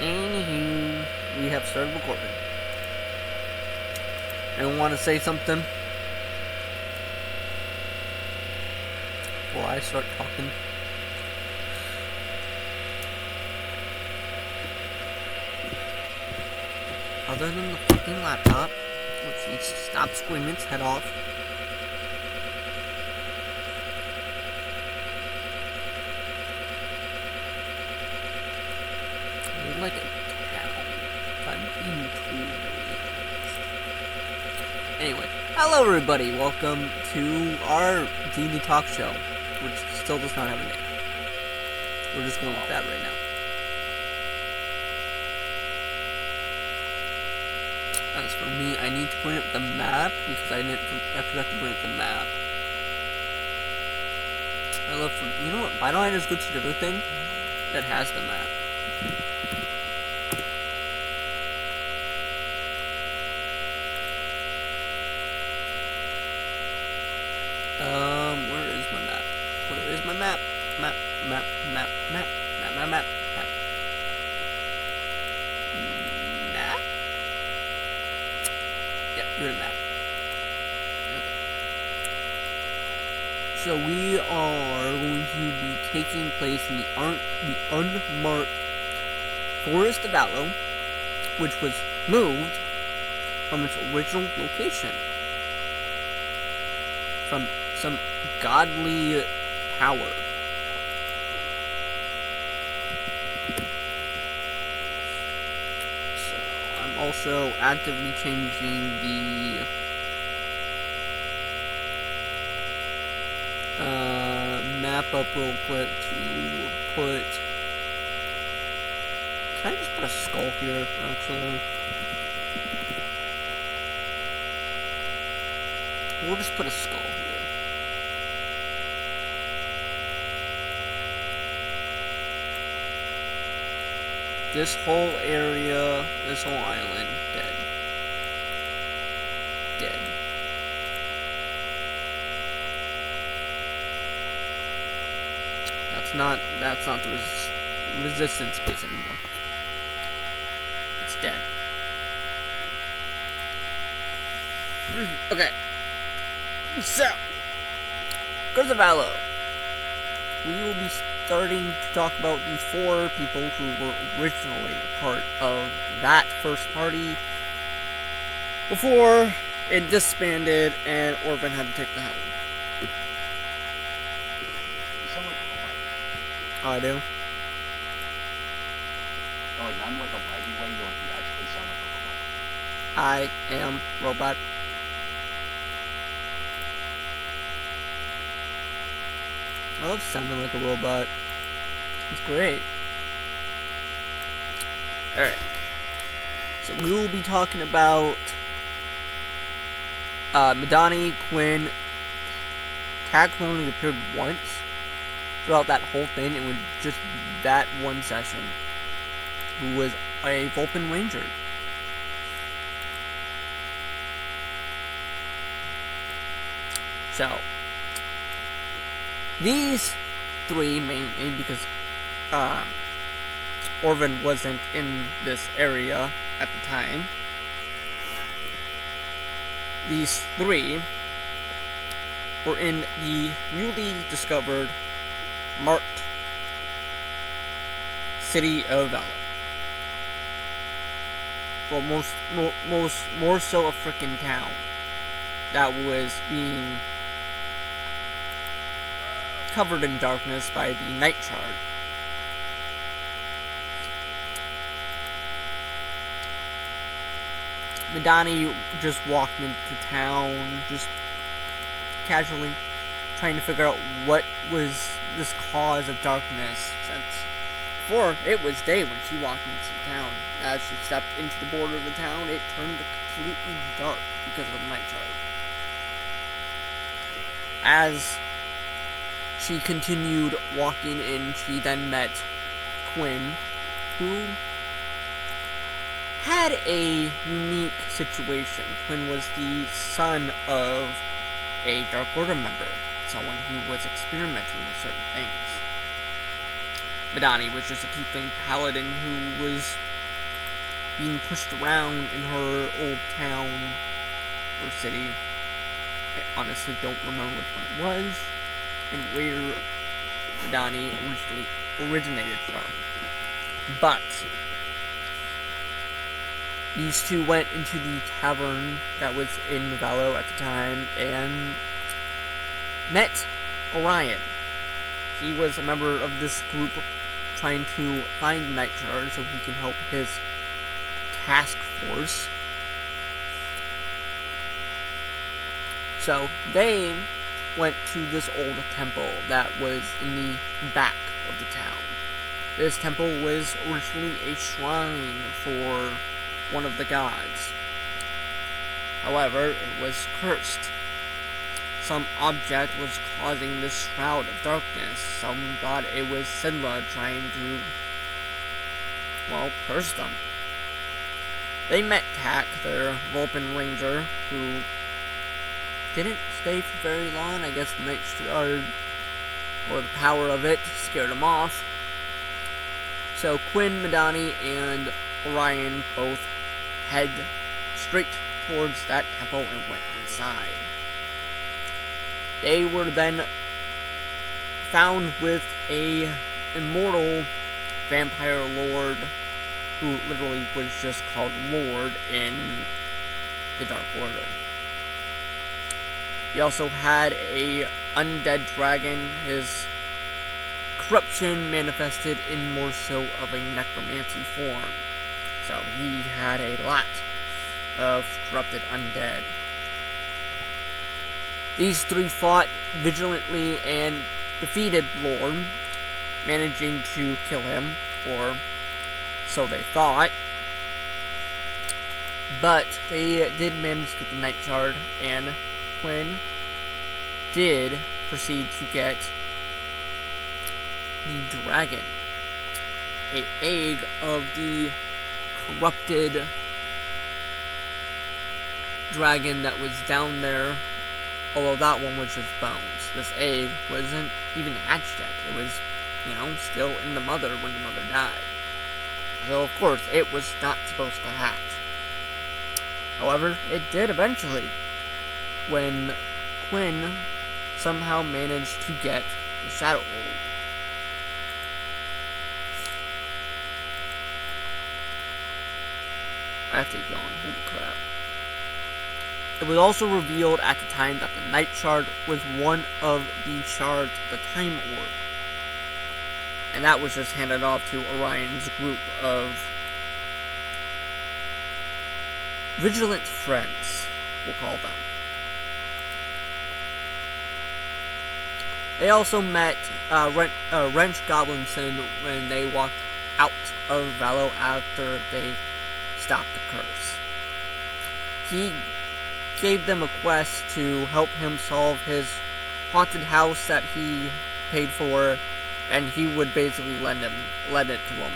Anywho, we have started recording. Anyone want to say something before I start talking? Other than the fucking laptop, which needs to stop screaming its head off. Like a town, if I'm being totally honest. Anyway, hello everybody, welcome to our D&D talk show, which still does not have a name. We're just going with that right now. As for me, I need to bring up the map, because I forgot to bring up the map. You know what, why don't I just go to the other thing that has the map? Where is my map? Where is my map? Map. Map. Yeah, you're a map. Okay. So we are going to be taking place in the unmarked Forest of Valo, which was moved from its original location. From some godly power. So, I'm also actively changing the map up real quick to put... Can I just put a skull here, actually? We'll just put a skull here. This whole area, this whole island, dead. Dead. That's not the resistance base anymore. It's dead. Okay. So, Curse of Valo. We will be starting to talk about the 4 people who were originally part of that first party before it disbanded and Orban had to take the helm. Oh, I do? Oh, like I'm like a laggy way, you actually sound like a robot. I am robot. I love sounding like a robot. It's great. Alright. So we will be talking about Madani, Quinn. Tag only appeared once throughout that whole thing. It was just that one session. Who was a Vulcan Ranger. So these 3 mainly because Orvin wasn't in this area at the time. These 3 were in the newly discovered marked city of Valo. Well, more so a frickin' town that was being covered in darkness by the Night Shard. Madani just walked into town, just casually trying to figure out what was this cause of darkness, since before it was day when she walked into town. As she stepped into the border of the town, it turned completely dark because of the Night Shard. As she continued walking in, she then met Quinn, who had a unique situation. Quinn was the son of a Dark Order member, someone who was experimenting with certain things. Madani was just a tiefling paladin who was being pushed around in her old town or city. I honestly don't remember which one it was and where Donnie originated from. But these two went into the tavern that was in Valo at the time and met Orion. He was a member of this group trying to find Night Charge so he can help his task force. So they went to this old temple that was in the back of the town. This temple was originally a shrine for one of the gods. However, it was cursed. Some object was causing this shroud of darkness. Some thought it was Sidla trying to, curse them. They met Tak, their Vulcan ranger, who didn't stay for very long. I guess the Night Shard, or the power of it, scared him off. So Quinn, Madani, and Orion both head straight towards that temple and went inside. They were then found with a immortal vampire lord who literally was just called Lord in the Dark Order. He also had a undead dragon. His corruption manifested in more so of a necromancy form. So he had a lot of corrupted undead. These three fought vigilantly and defeated Lord, managing to kill him, or so they thought. But they did manage to get the Night Shard, and Quinn did proceed to get the dragon, an egg of the corrupted dragon that was down there, although that one was just bones. This egg wasn't even hatched yet. It was, still in the mother when the mother died. So, of course, it was not supposed to hatch. However, it did eventually, when Quinn somehow managed to get the Shadow Hold. I have to keep going. Holy crap. It was also revealed at the time that the Night Shard was one of the shards of the Time Orb. And that was just handed off to Orion's group of vigilant friends, we'll call them. They also met Wrench Goblinson when they walked out of Valo after they stopped the curse. He gave them a quest to help him solve his haunted house that he paid for, and he would basically lend it to him.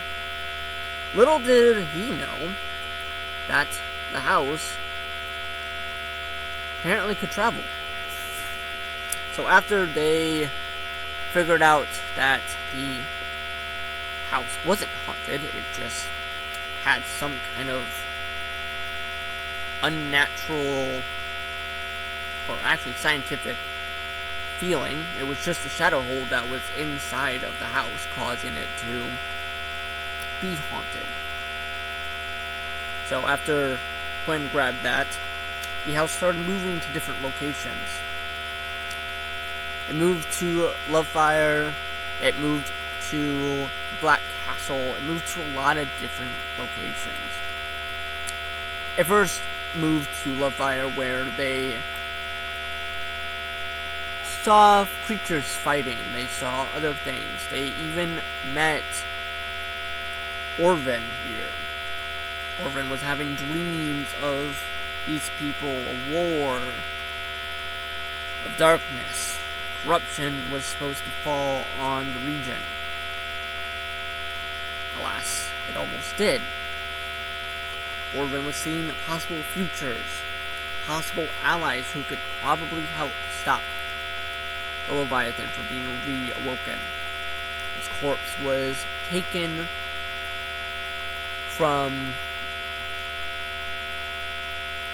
Little did he know that the house apparently could travel. So after they figured out that the house wasn't haunted, it just had some kind of unnatural, or actually scientific feeling. It was just a shadow hold that was inside of the house, causing it to be haunted. So after Quinn grabbed that, the house started moving to different locations. It moved to Lovefire, it moved to Black Castle, it moved to a lot of different locations. It first moved to Lovefire, where they saw creatures fighting, they saw other things, they even met Orvin here. Orvin was having dreams of these people, a war, of darkness. Corruption was supposed to fall on the region. Alas, it almost did. Orvin was seeing possible futures, possible allies who could probably help stop the Leviathan from being reawoken. His corpse was taken from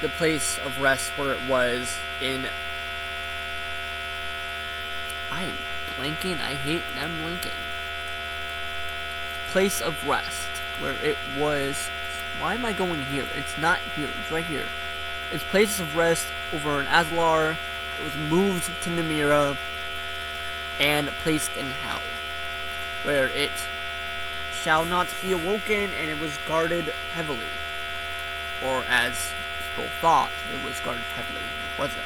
the place of rest where it was in. I am blanking. I hate them blinking. Place of rest where it was. Why am I going here? It's not here. It's right here. It's places of rest over in Azalar. It was moved to Namira and placed in hell, where it shall not be awoken, and it was guarded heavily. Or as people thought, it was guarded heavily. It wasn't.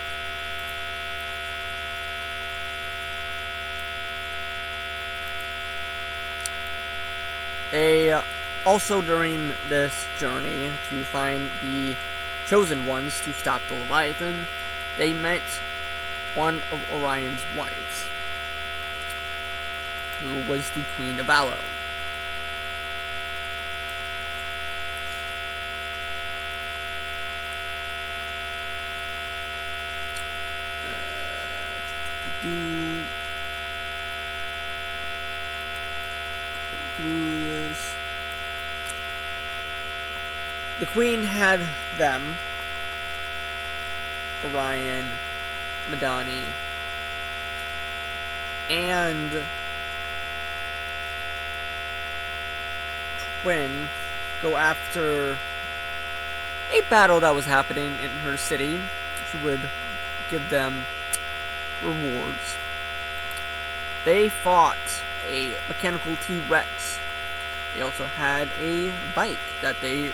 Also during this journey to find the chosen ones to stop the Leviathan, they met one of Orion's wives, who was the Queen of Valo. The Queen had them, Orion, Madani, and Twin go after a battle that was happening in her city. She would give them rewards. They fought a mechanical T-Rex. They also had a bike that they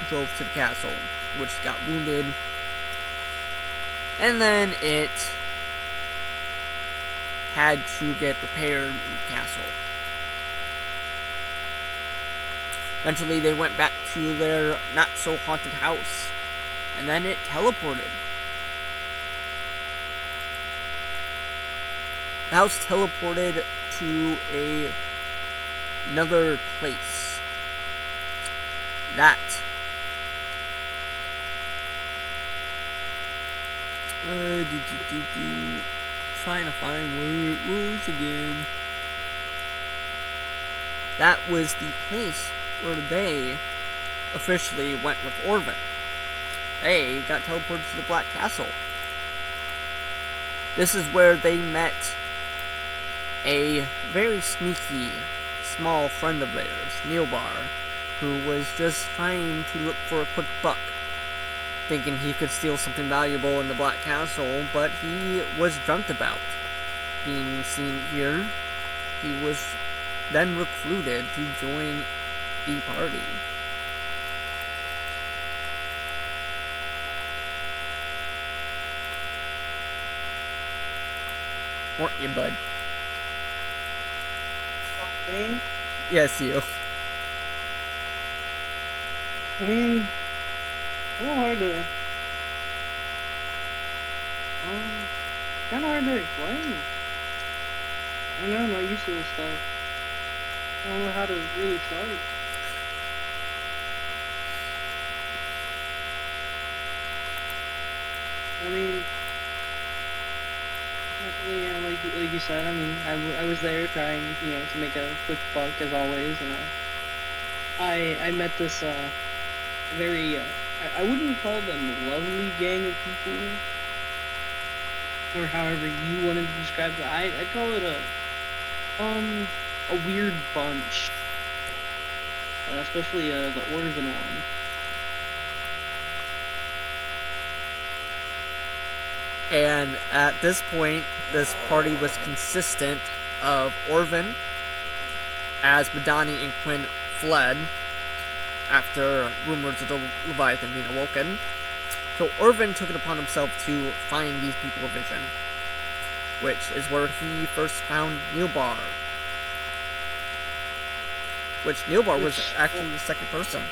drove to the castle, which got wounded. And then it had to get repaired in the castle. Eventually they went back to their not-so-haunted house. And then it teleported. The house teleported to another place. That trying to find words again. That was the place where they officially went with Orvin. They got teleported to the Black Castle. This is where they met a very sneaky, small friend of theirs, Neilbar, who was just trying to look for a quick buck, thinking he could steal something valuable in the Black Castle, but he was dreamt about being seen here. He was then recruited to join the party. Weren't you, bud? Me? Yes, you. I mean, a little hard to, kind of hard to explain. I don't know, I'm not used to this stuff. I don't know how to really start. I mean, yeah, like you said, I mean, I was there trying, to make a quick buck as always, and I met this very I wouldn't call them lovely gang of people, or however you wanted to describe it. I'd call it a weird bunch, especially the Orvin one. And at this point, this party was consistent of Orvin, as Madani and Quinn fled after rumors of the Leviathan being awoken. So Orvin took it upon himself to find these people of vision, which is where he first found Neilbar. Which Neilbar was actually the second person,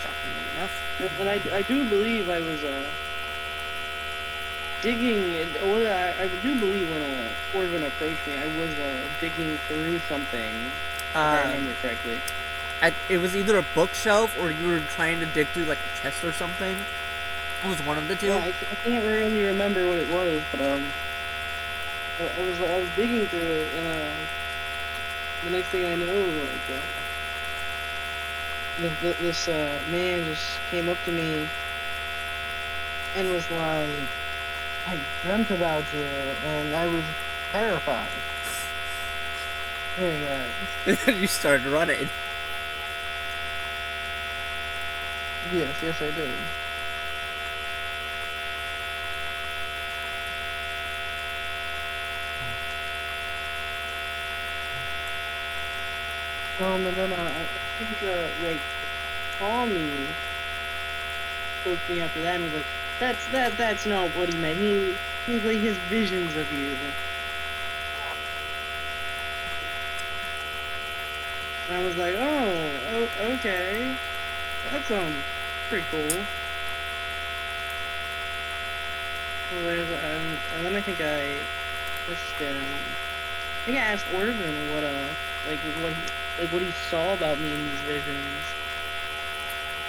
shockingly enough. And I do believe I was digging. What I do believe when Orvin approached me, I was digging through something. If I remember correctly. It was either a bookshelf or you were trying to dig through like a chest or something. It was one of the two. Yeah, I can't really remember what it was, but I was digging through it, and the next thing I know, like this man just came up to me and was like, I dreamt about you, and I was terrified. Hearing that. And then you started running. Yes, I did. And then I think like Tommy spoke to me after that, and was like, that's not what he meant. He's like his visions of you. And I was like, oh, okay, that sounds pretty cool. And then I think I asked Orvin what he saw about me in these visions.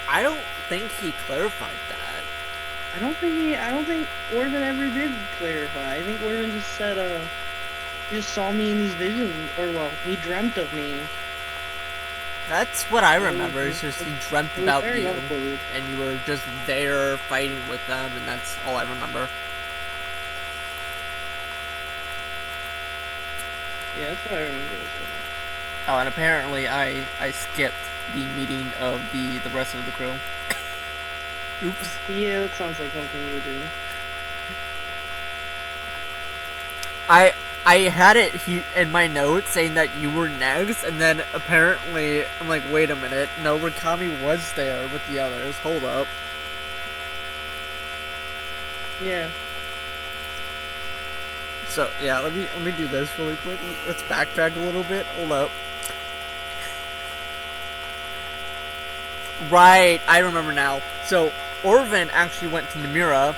I don't think he clarified that. I don't think Orvin ever did clarify. I think Orvin just said he just saw me in these visions, or well, he dreamt of me. That's what I remember. It's just he dreamt about very you, awkward. and you were just there fighting with them, and that's all I remember. Yeah, that's what I remember. Oh, and apparently I skipped the meeting of the rest of the crew. Oops. Yeah, that sounds like something you would do. I had it in my notes saying that you were next, and then apparently I'm like, wait a minute, no, Rakami was there with the others. Hold up. Yeah. So yeah, let me do this really quick. Let's backtrack a little bit. Hold up. Right, I remember now. So Orvin actually went to Namira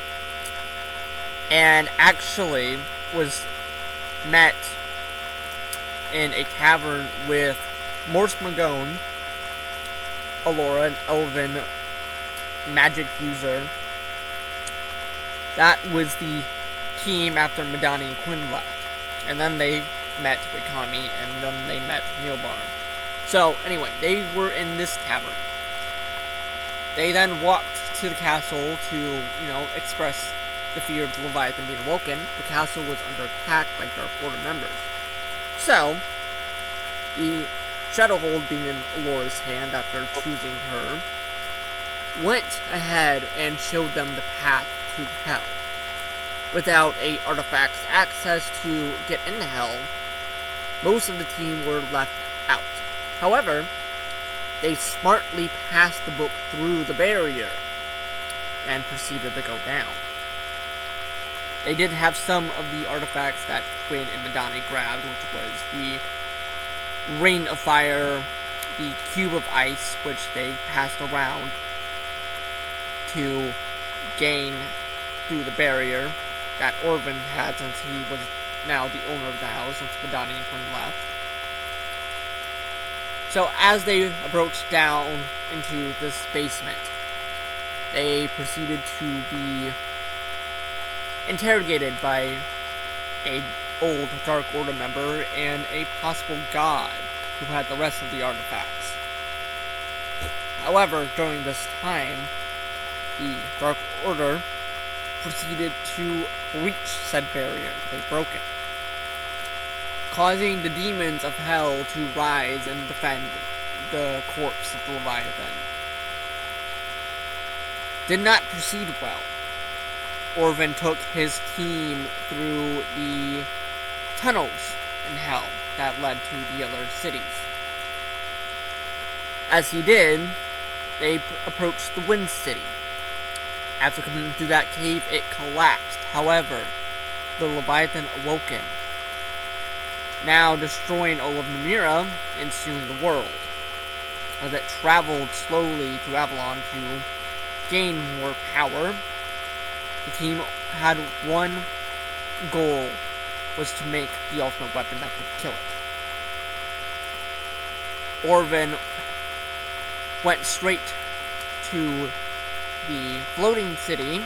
and actually was met in a tavern with Morse Magone, Alora, an elven magic user. That was the team after Madani and Quinn left. And then they met Rikami, and then they met Neilbar. So, anyway, they were in this tavern. They then walked to the castle to, express the fear of the Leviathan being awoken. The castle was under attack by Dark Order members. So, the Shadowhold being in Alora's hand after choosing her, went ahead and showed them the path to hell. Without a artifact's access to get into hell, most of the team were left out. However, they smartly passed the book through the barrier and proceeded to go down. They did have some of the artifacts that Quinn and Madani grabbed, which was the Ring of Fire, the Cube of Ice, which they passed around to gain through the barrier that Orvin had, since he was now the owner of the house, since Madani and Quinn left. So as they approached down into this basement, they proceeded to be interrogated by a old Dark Order member and a possible god who had the rest of the artifacts. However, during this time, the Dark Order proceeded to breach said barrier. They broke it, causing the demons of hell to rise and defend the corpse of the Leviathan. Did not proceed well. Orvin took his team through the tunnels in hell that led to the other cities. As he did, they approached the Wind City. After coming through that cave, it collapsed. However, the Leviathan awoken, now destroying all of Namira and soon the world, as it traveled slowly through Avalon to gain more power. The team had one goal, was to make the ultimate weapon that could kill it. Orvin went straight to the floating city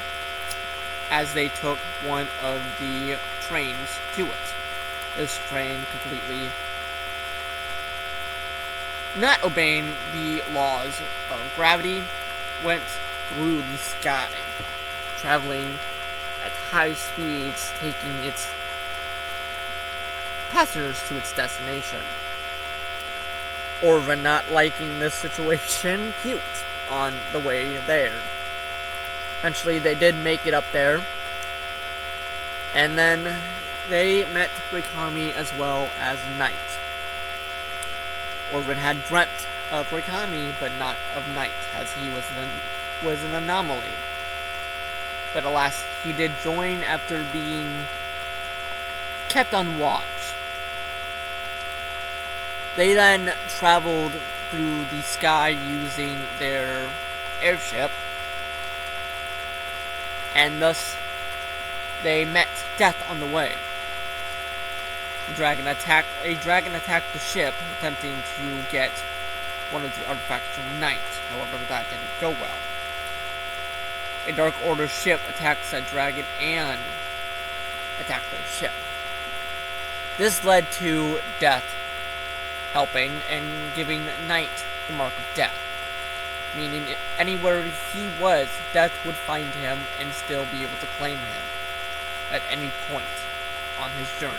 as they took one of the trains to it. This train completely not obeying the laws of gravity went through the sky, traveling at high speeds, taking its passengers to its destination. Orvin, not liking this situation, puked on the way there. Eventually, they did make it up there, and then they met Rikami as well as Night. Orvin had dreamt of Rikami, but not of Night, as he was an anomaly. But alas, he did join after being kept on watch. They then traveled through the sky using their airship, and thus they met death on the way. A dragon attacked the ship, attempting to get one of the artifacts from Night. However, that didn't go well. A Dark Order ship attacked said dragon and attacked their ship. This led to Death helping and giving Night the mark of death, meaning anywhere he was, Death would find him and still be able to claim him at any point on his journey.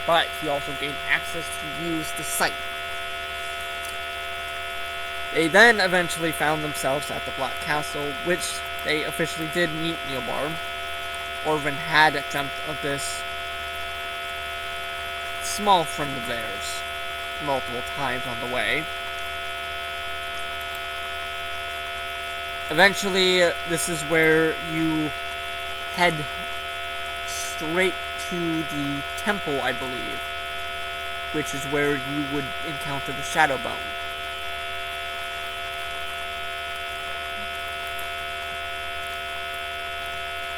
But he also gained access to use the site. They then eventually found themselves at the Black Castle, which they officially did meet Neobar. Orvin had dreamt of this small friend of theirs multiple times on the way. Eventually, this is where you head straight to the temple, I believe, which is where you would encounter the Shadow Bone.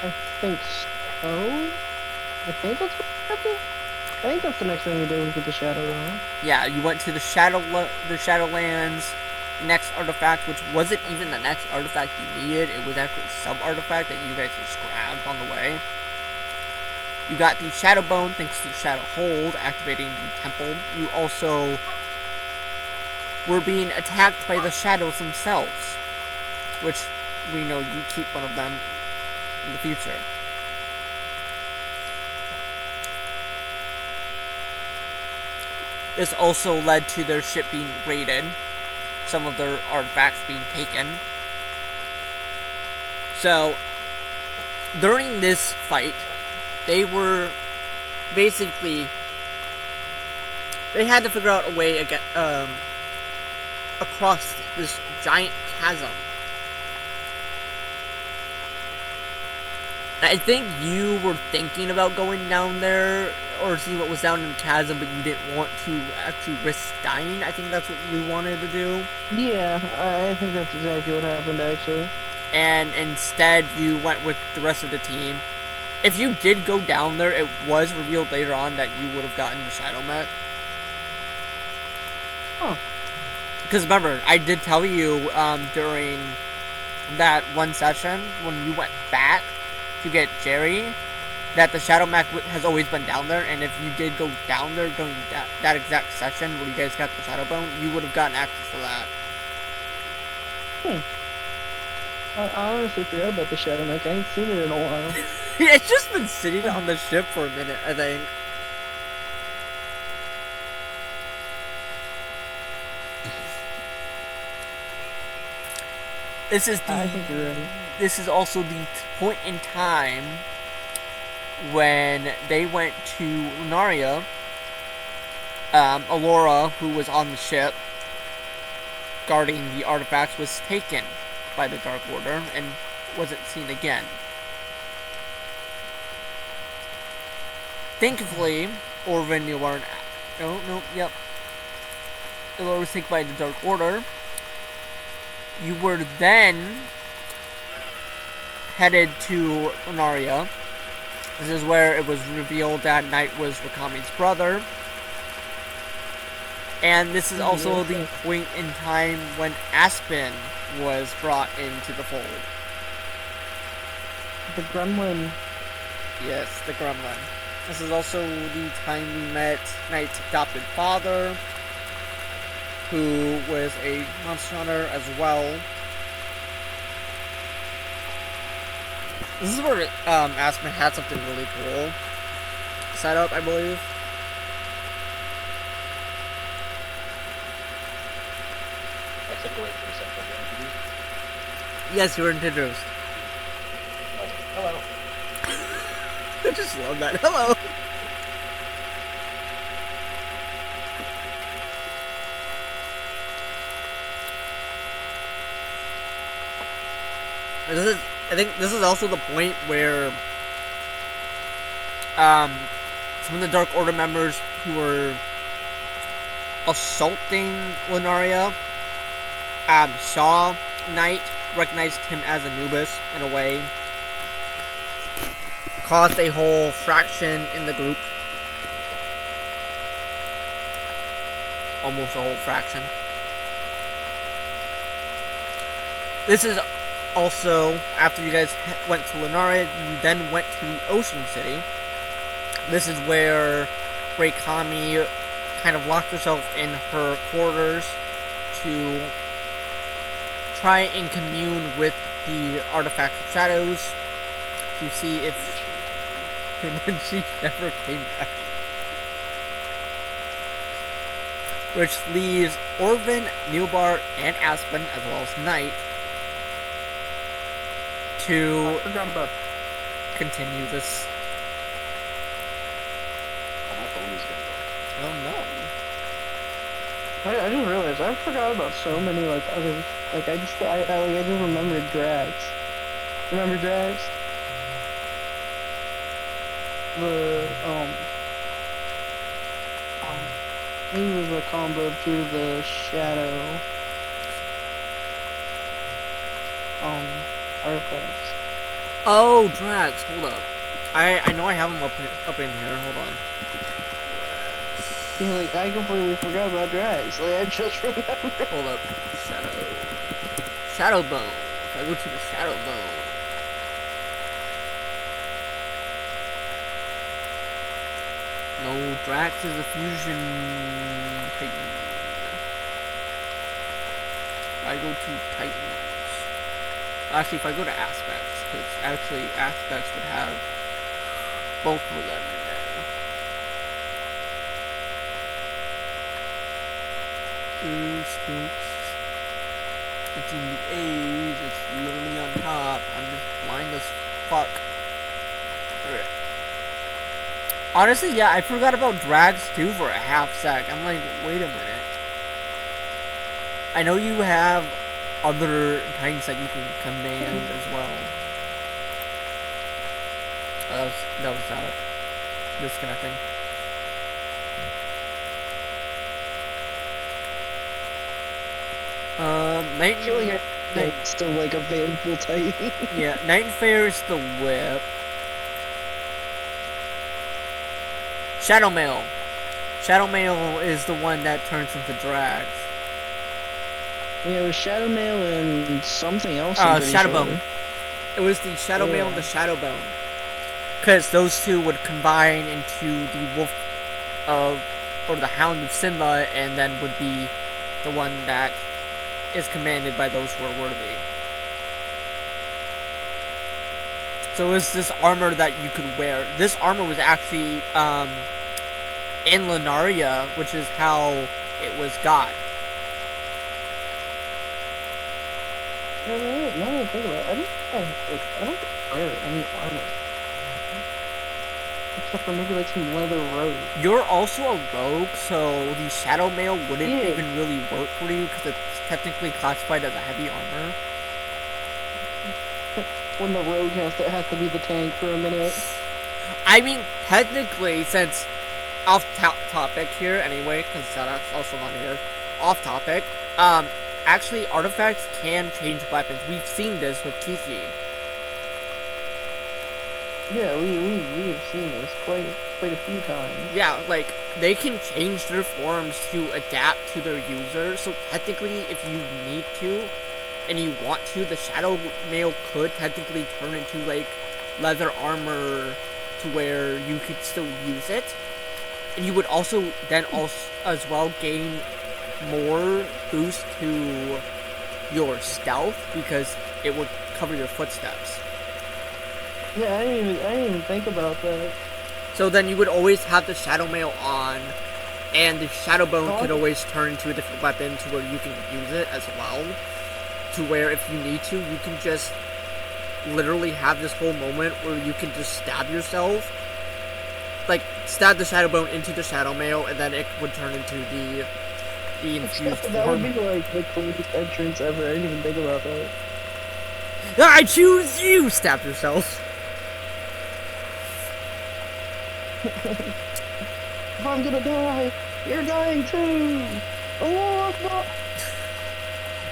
I think so. I think that's what happened. I think that's the next thing we did was get the Shadow Realm. Yeah, you went to the Shadowlands. Next artifact, which wasn't even the next artifact you needed. It was actually a sub-artifact that you guys just grabbed on the way. You got the Shadow Bone thanks to the Shadow Hold, activating the temple. You also were being attacked by the shadows themselves, which we know you keep one of them in the future. This also led to their ship being raided, some of their artifacts being taken. So, during this fight, they were basically, they had to figure out a way across this giant chasm. I think you were thinking about going down there or see what was down in the chasm, but you didn't want to actually risk dying. I think that's what you wanted to do. Yeah, I think that's exactly what happened, actually. And instead, you went with the rest of the team. If you did go down there, it was revealed later on that you would have gotten the Shadow Mech. Oh. Because remember, I did tell you during that one session, when you went back to get Jerry, that the Shadow Mech has always been down there, and if you did go down there during that exact session where you guys got the Shadow Bone, you would have gotten access to that. I honestly forgot about the Shadow Mech. I ain't seen it in a while. It's just been sitting on the ship for a minute, I think. I think you're right. This is also the point in time when they went to Lunaria. Alora, who was on the ship guarding the artifacts, was taken by the Dark Order and wasn't seen again. Thankfully, Orvin, you weren't. Alora was taken by the Dark Order. You were then headed to Lunaria. This is where it was revealed that Knight was Rikami's brother. And this is also the point in time when Aspen was brought into the fold. The Gremlin. Yes, the Gremlin. This is also the time we met Knight's adopted father, who was a monster hunter as well. This is where Aspen had something really cool set up, I believe. I stepped away for a second. Yes, you were introduced. Okay. Hello. I just love that. Hello. I think this is also the point where some of the Dark Order members who were assaulting Lunaria saw Knight, recognized him as Anubis in a way, caused a whole fraction in the group. Almost a whole fraction. This is also, after you guys went to Lunaria, you then went to the Ocean City. This is where Reikami kind of locked herself in her quarters to try and commune with the artifact of shadows to see if... And then she never came back. Which leaves Orvin, Nilbar, and Aspen, as well as Knight, to continue this. I don't know. I just realized I forgot about so many like other like I just remembered Drax. Remember Drax? The he was a combo to the Shadow artifacts. Oh, Drax, hold up. I know I have him up in here. Hold on. Yeah, like I completely forgot about Drax. Like I just remembered. Hold up. Shadow Bone. If I go to the Shadow Bone. No, Drax is a fusion Titan. If I go to Titans. Actually, if I go to Aspects, because actually Aspects would have both of them in there. It's in the A's, it's literally on top. I'm just blind as fuck. Alright. Honestly, yeah, I forgot about Drags too for a half sec. I'm like, wait a minute. I know you have other Titans that you can command as well. That was disconnecting. I feel like it's still like a available Titan. Yeah, Nightfare is the whip. Shadowmail. Shadowmail is the one that turns into Drags. Yeah, it was Shadowmail and something else. Shadowbone. Sure. It was the Shadowmail and the Shadowbone. Because those two would combine into the Wolf of, or the Hound of Sinla, and then would be the one that is commanded by those who are worthy. So it was this armor that you could wear. This armor was actually in Lunaria, which is how it was got. Now that I think about it, I don't wear any armor. Except for maybe like some leather robe. You're also a rogue, so the Shadow Mail wouldn't even really work for you because it's technically classified as a heavy armor. When the rogue has to be the tank for a minute. I mean, technically, since off topic here anyway, because that's also not here. Off topic. Actually, artifacts can change weapons. We've seen this with Kiki. Yeah, we've seen this quite a few times. Yeah, like, they can change their forms to adapt to their user, so technically, if you need to, and you want to, the Shadow Mail could technically turn into, like, leather armor to where you could still use it. And you would also then as well gain more boost to your stealth because it would cover your footsteps. Yeah, I didn't even think about that. So then you would always have the Shadow Mail on, and the Shadow Bone Oh, could always turn into a different weapon to where you can use it as well. To where if you need to, you can just literally have this whole moment where you can just stab yourself. Like, stab the Shadow Bone into the Shadow Mail, and then it would turn into the infused that would form. be like the coolest entrance ever. I didn't even think about that. I choose you! Stab yourself. If I'm gonna die, you're dying too. Oh, no.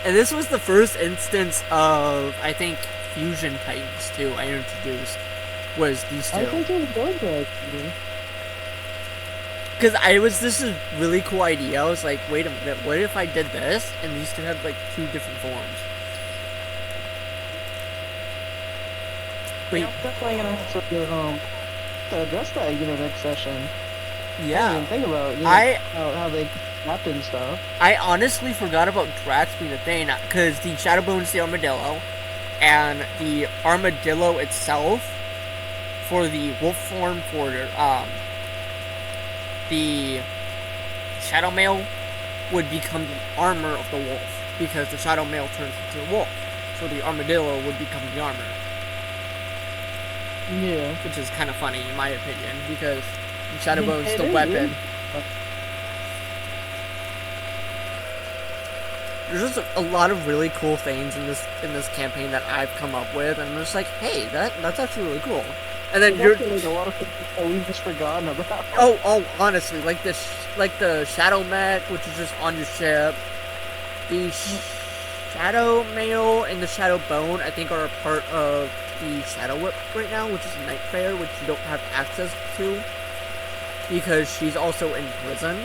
And this was the first instance of, I think, Fusion Titans, too, I introduced, was these two. I think it was actually. Because this is a really cool idea. I was like, wait a minute, what if I did this, and these two had, like, two different forms? But, Yeah, I'm definitely gonna have to address that, next session. I didn't yeah. even think about, how they captain stuff. I honestly forgot about Drax being a thing, because the Shadow Bone's the Armadillo, and the Armadillo itself, for the wolf form, for the Shadow Mail, would become the armor of the wolf, because the Shadow Mail turns into the wolf, so the Armadillo would become the armor. Yeah. Which is kind of funny, in my opinion, because the Shadow Bone's It the is, weapon. yeah. There's just a lot of really cool things in this campaign that I've come up with, and I'm just like, hey, that's actually really cool. And then There's a lot of things that we've just forgotten about. oh, honestly, like the Shadow Mech, which is just on your ship. The Shadow Mail and the Shadow Bone, I think, are a part of the Shadow Whip right now, which is Night Fair, which you don't have access to because she's also in prison.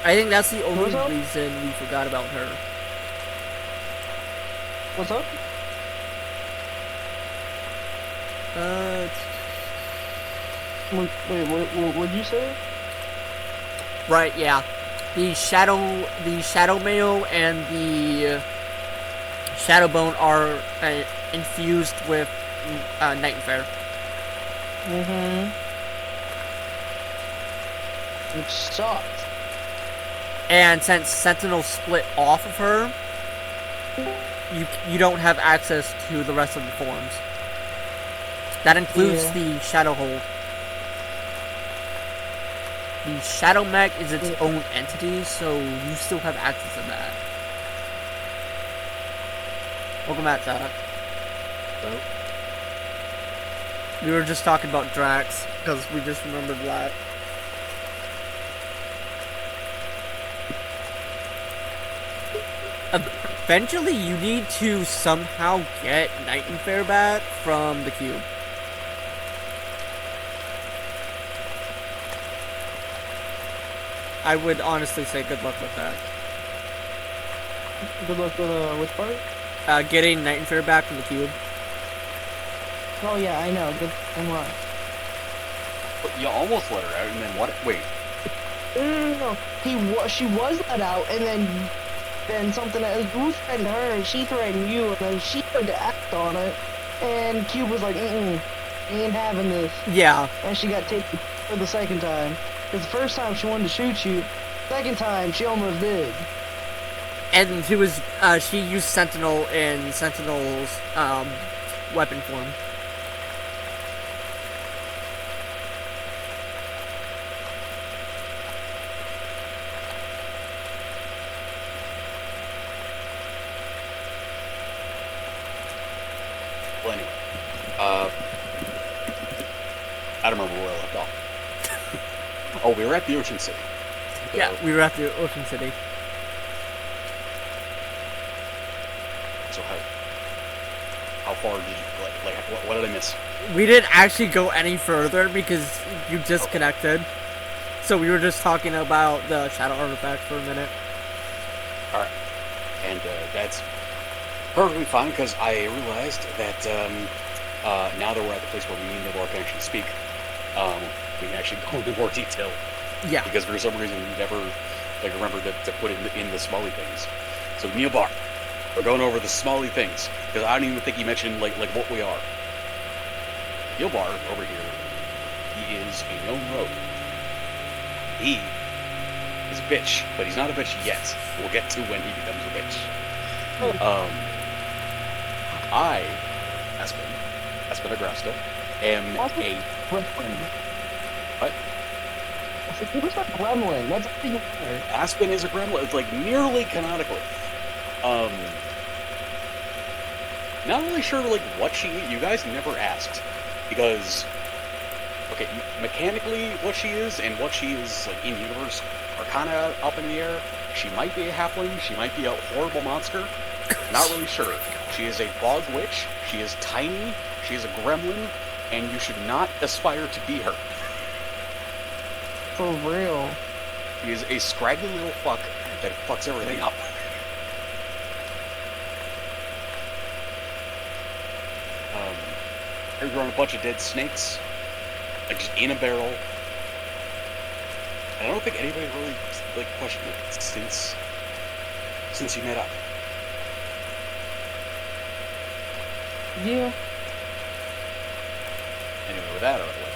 I think that's the only reason we forgot about her. What's up? Wait, what'd you say? Right, yeah. The Shadow Mail and the Shadow Bone are infused with Night Fair. Mm-hmm. Which sucked. And since Sentinel split off of her, you don't have access to the rest of the forms. That includes the Shadow Hold. The Shadow Mech is its own entity, so you still have access to that. Welcome back, Zach. So, We were just talking about Drax, because we just remembered that. Eventually, you need to somehow get Night and Fair back from the cube. I would honestly say good luck with that. Good luck with which part? Getting Night and Fair back from the cube. Oh yeah, I know. Good and what? but you almost let her out, and then what? Wait. No. She was let out, and then something else. You threatened her, and she threatened you, and then she tried to act on it, and Cube was like, you ain't having this. Yeah. And she got taken for the second time. Because the first time she wanted to shoot you, second time she almost did. And she used Sentinel in Sentinel's weapon form. Well, anyway, I don't remember where I left off. Oh, we were at the Ocean City. Yeah, we were at the Ocean City. So how far did you like what did I miss? We didn't actually go any further because you disconnected. Okay. So we were just talking about the Shadow Artifact for a minute. Alright. And that's perfectly fine because I realized that now that we're at the place where me and Nibor can actually speak, we can actually go into more detail. Yeah. Because for some reason we never like remember to put in the smally things. So Neobar, we're going over the smally things because I don't even think he mentioned like what we are. Neobar over here, he is a known rogue. He is a bitch, but he's not a bitch yet. We'll get to when he becomes a bitch. I, Aspen Agrasta, am a what? I said, who's that gremlin? That's a big word. Aspen is a gremlin. It's like nearly canonically. Not really sure like what she. You guys never asked because okay, mechanically what she is and what she is like in universe are kind of up in the air. She might be a halfling. She might be a horrible monster. Not really sure. She is a bog witch. She is tiny. She is a gremlin, and you should not aspire to be her. For real. She is a scraggly little fuck that fucks everything up. There's around a bunch of dead snakes, like just in a barrel. And I don't think anybody really like questioned it since you met up. Yeah. Anyway, with that out of the way.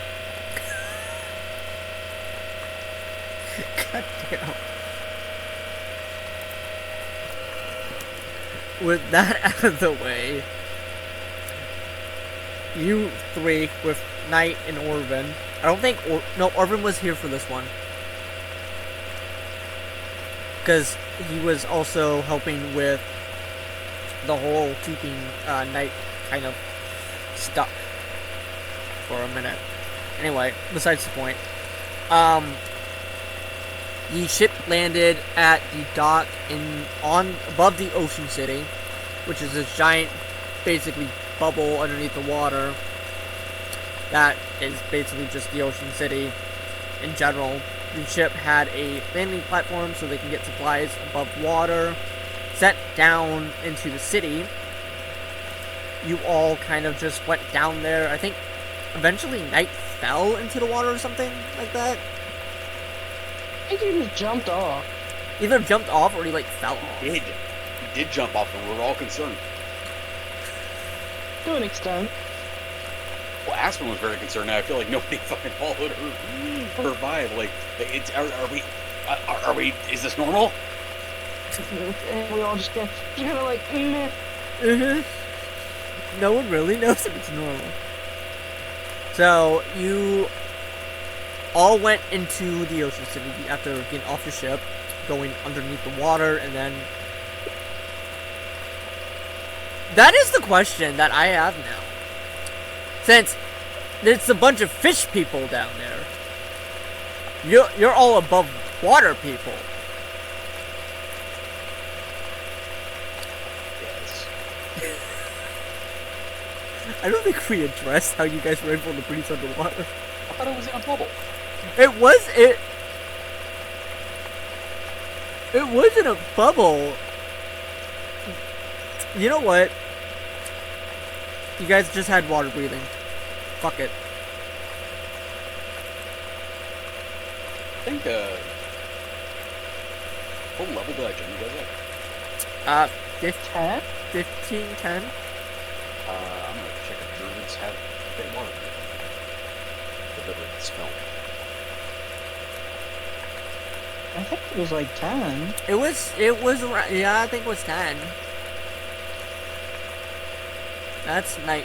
God damn. With that out of the way, you three with Knight and Orvin. I don't think Orvin was here for this one. Because he was also helping with the whole keeping Knight kind of stuck for a minute. Anyway, besides the point. The ship landed at the dock above the Ocean City, which is this giant, basically, bubble underneath the water. That is basically just the Ocean City in general. The ship had a landing platform so they can get supplies above water, set down into the city. You all kind of just went down there. I think eventually Knight fell into the water or something like that. I think he just jumped off. Either jumped off or he like fell off. He did jump off, and we were all concerned. To an extent. Well, Aspen was very concerned. Now I feel like nobody fucking followed her vibe. Like, are we? Is this normal? And we all just kind of like, meh. No one really knows if it's normal. So you all went into the Ocean City after getting off your ship, going underneath the water, and then... That is the question that I have now. Since it's a bunch of fish people down there. You're all above water people. Yes. I don't think we addressed how you guys were able to breathe underwater. I thought it was in a bubble. It wasn't a bubble. You know what? You guys just had water breathing. Fuck it. I think, what level did I join you guys at? 15, 15, 10. I'm gonna check if druids have a bit of water. A bit of smell. I think it was like 10. It was around, yeah, I think it was 10. That's night.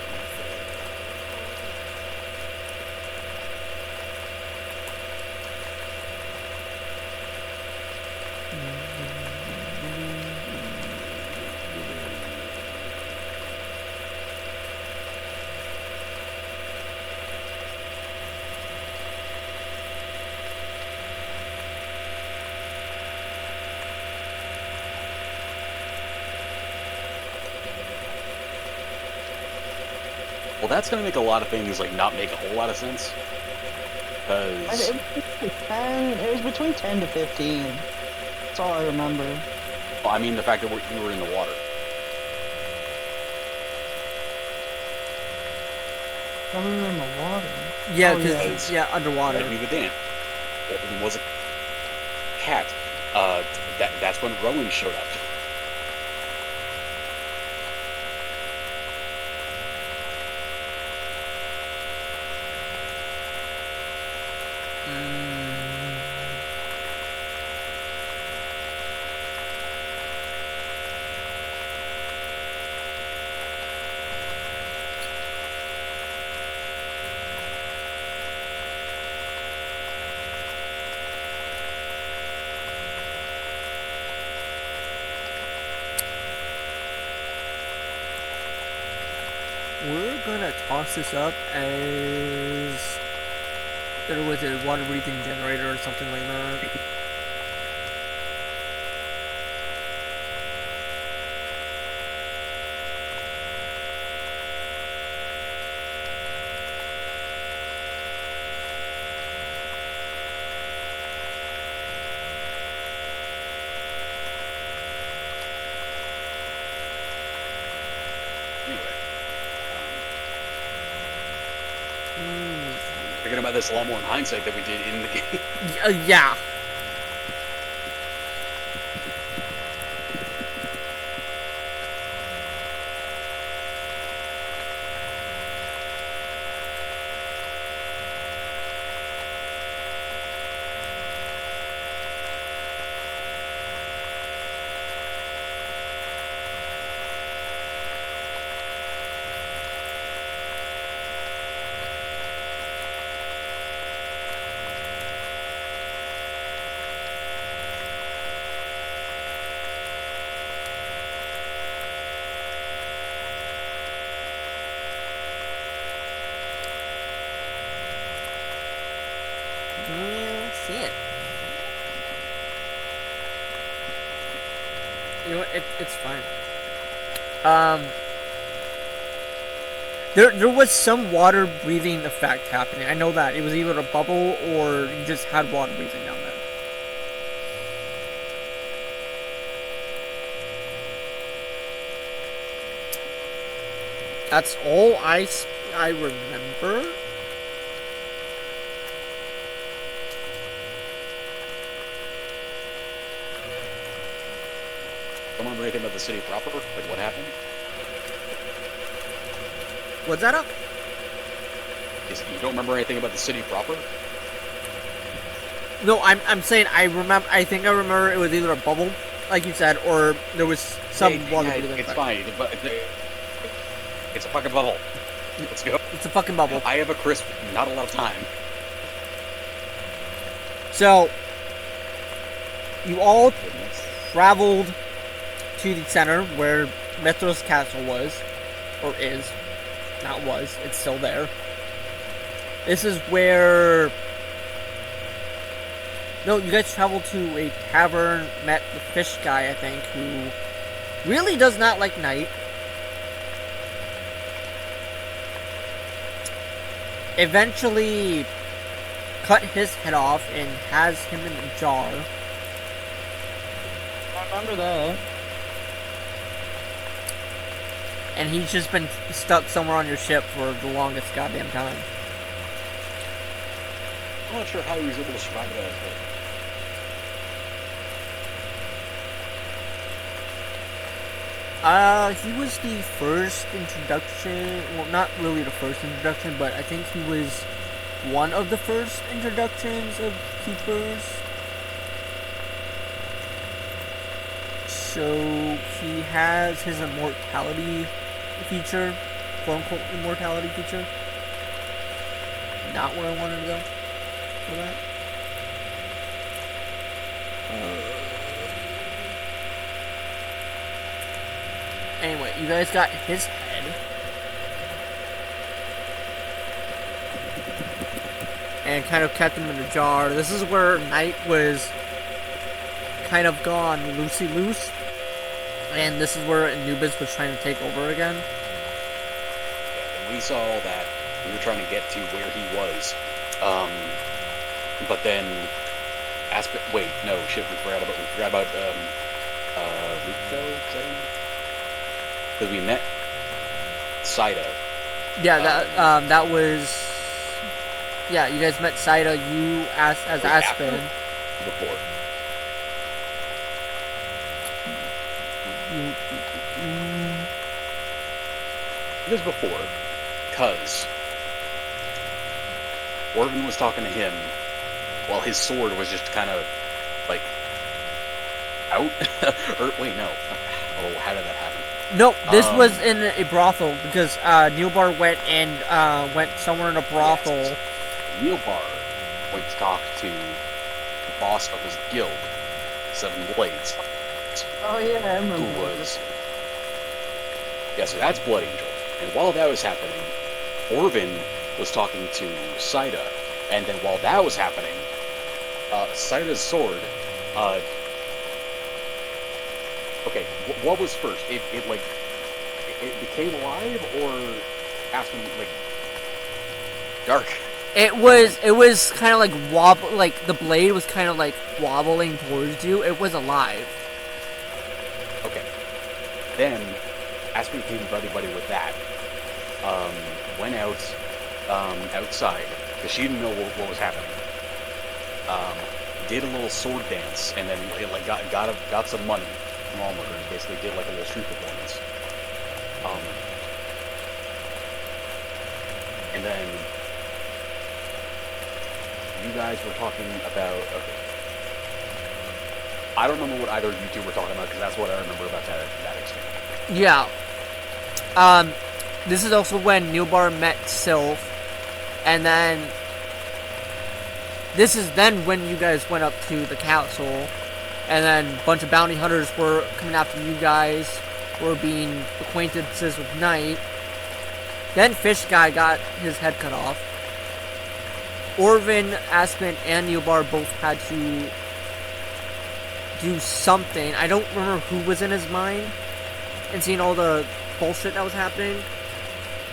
Well, that's gonna make a lot of things like not make a whole lot of sense. Because It was between 10 to 15. That's all I remember. well, I mean the fact that we were in the water. When we were in the water. Yeah, Oh, because yeah. underwater. Like me with Dan. It was a cat That's when Rowan showed up. We're gonna toss this up as there was a water breathing generator or something like that. Anyway. Thinking about this a lot more in hindsight than we did in the game. Yeah. Well, shit. You know what? It's fine. There was some water breathing effect happening. I know that. It was either a bubble or you just had water breathing down there. That's all I remember. Don't remember anything about the city proper? Like what happened? What's that up? You don't remember anything about the city proper? No, I'm saying I remember. I think I remember it was either a bubble, like you said, or there was some water breathing it's effect. fine. It's a fucking bubble. Let's go. It's a fucking bubble. I have a crisp, not a lot of time. So, you all traveled to the center where Mithras Castle was, or is. Not was, it's still there. This is where... No, you guys traveled to a tavern, met the fish guy, I think, who really does not like night. Eventually cut his head off and has him in a jar. I remember that. And he's just been stuck somewhere on your ship for the longest goddamn time. I'm not sure how he was able to survive that. He was the first introduction, well, not really the first introduction, but I think he was one of the first introductions of Keepers. So, he has his immortality feature, quote-unquote immortality feature. Not where I wanted to go for that. Anyway, you guys got his head. And kind of kept him in a jar. This is where Knight was kind of gone loosey-loose. And this is where Anubis was trying to take over again. Yeah, and we saw all that. We were trying to get to where he was. But then... Wait, no, shit, we forgot about Lupo? Because we met Saida. Yeah, that was... Yeah, you guys met Saida, you as Aspen. Before. It was before, because Orvin was talking to him while his sword was just kind of, like, out? Or, wait, no. Oh, how did that happen? No, this was in a brothel because Neilbar went somewhere in a brothel. Yes. Neilbar went to talk to the boss of his guild, Seven Blades. Oh yeah, I remember. Who was... Yeah, so that's Blood Angel. And while that was happening, Orvin was talking to Saida. And then while that was happening, Saida's sword... okay, what was first? It became alive, or Aspen, like... dark? It was kind of like like the blade was kind of like wobbling towards you. It was alive. Okay. Then, Aspen became buddy-buddy with that. Went out, outside, because she didn't know what was happening. Did a little sword dance, and then got some money from onlookers. Basically did like a little street performance. And then you guys were talking about... Okay. I don't remember what either of you two were talking about, because that's what I remember about that exchange. Yeah. This is also when Neilbar met Sylph, and then this is then when you guys went up to the castle, and then a bunch of bounty hunters were coming after you guys, were being acquaintances with Knight. Then Fish Guy got his head cut off. Orvin, Aspen, and Neilbar both had to do something. I don't remember who was in his mind and seeing all the bullshit that was happening.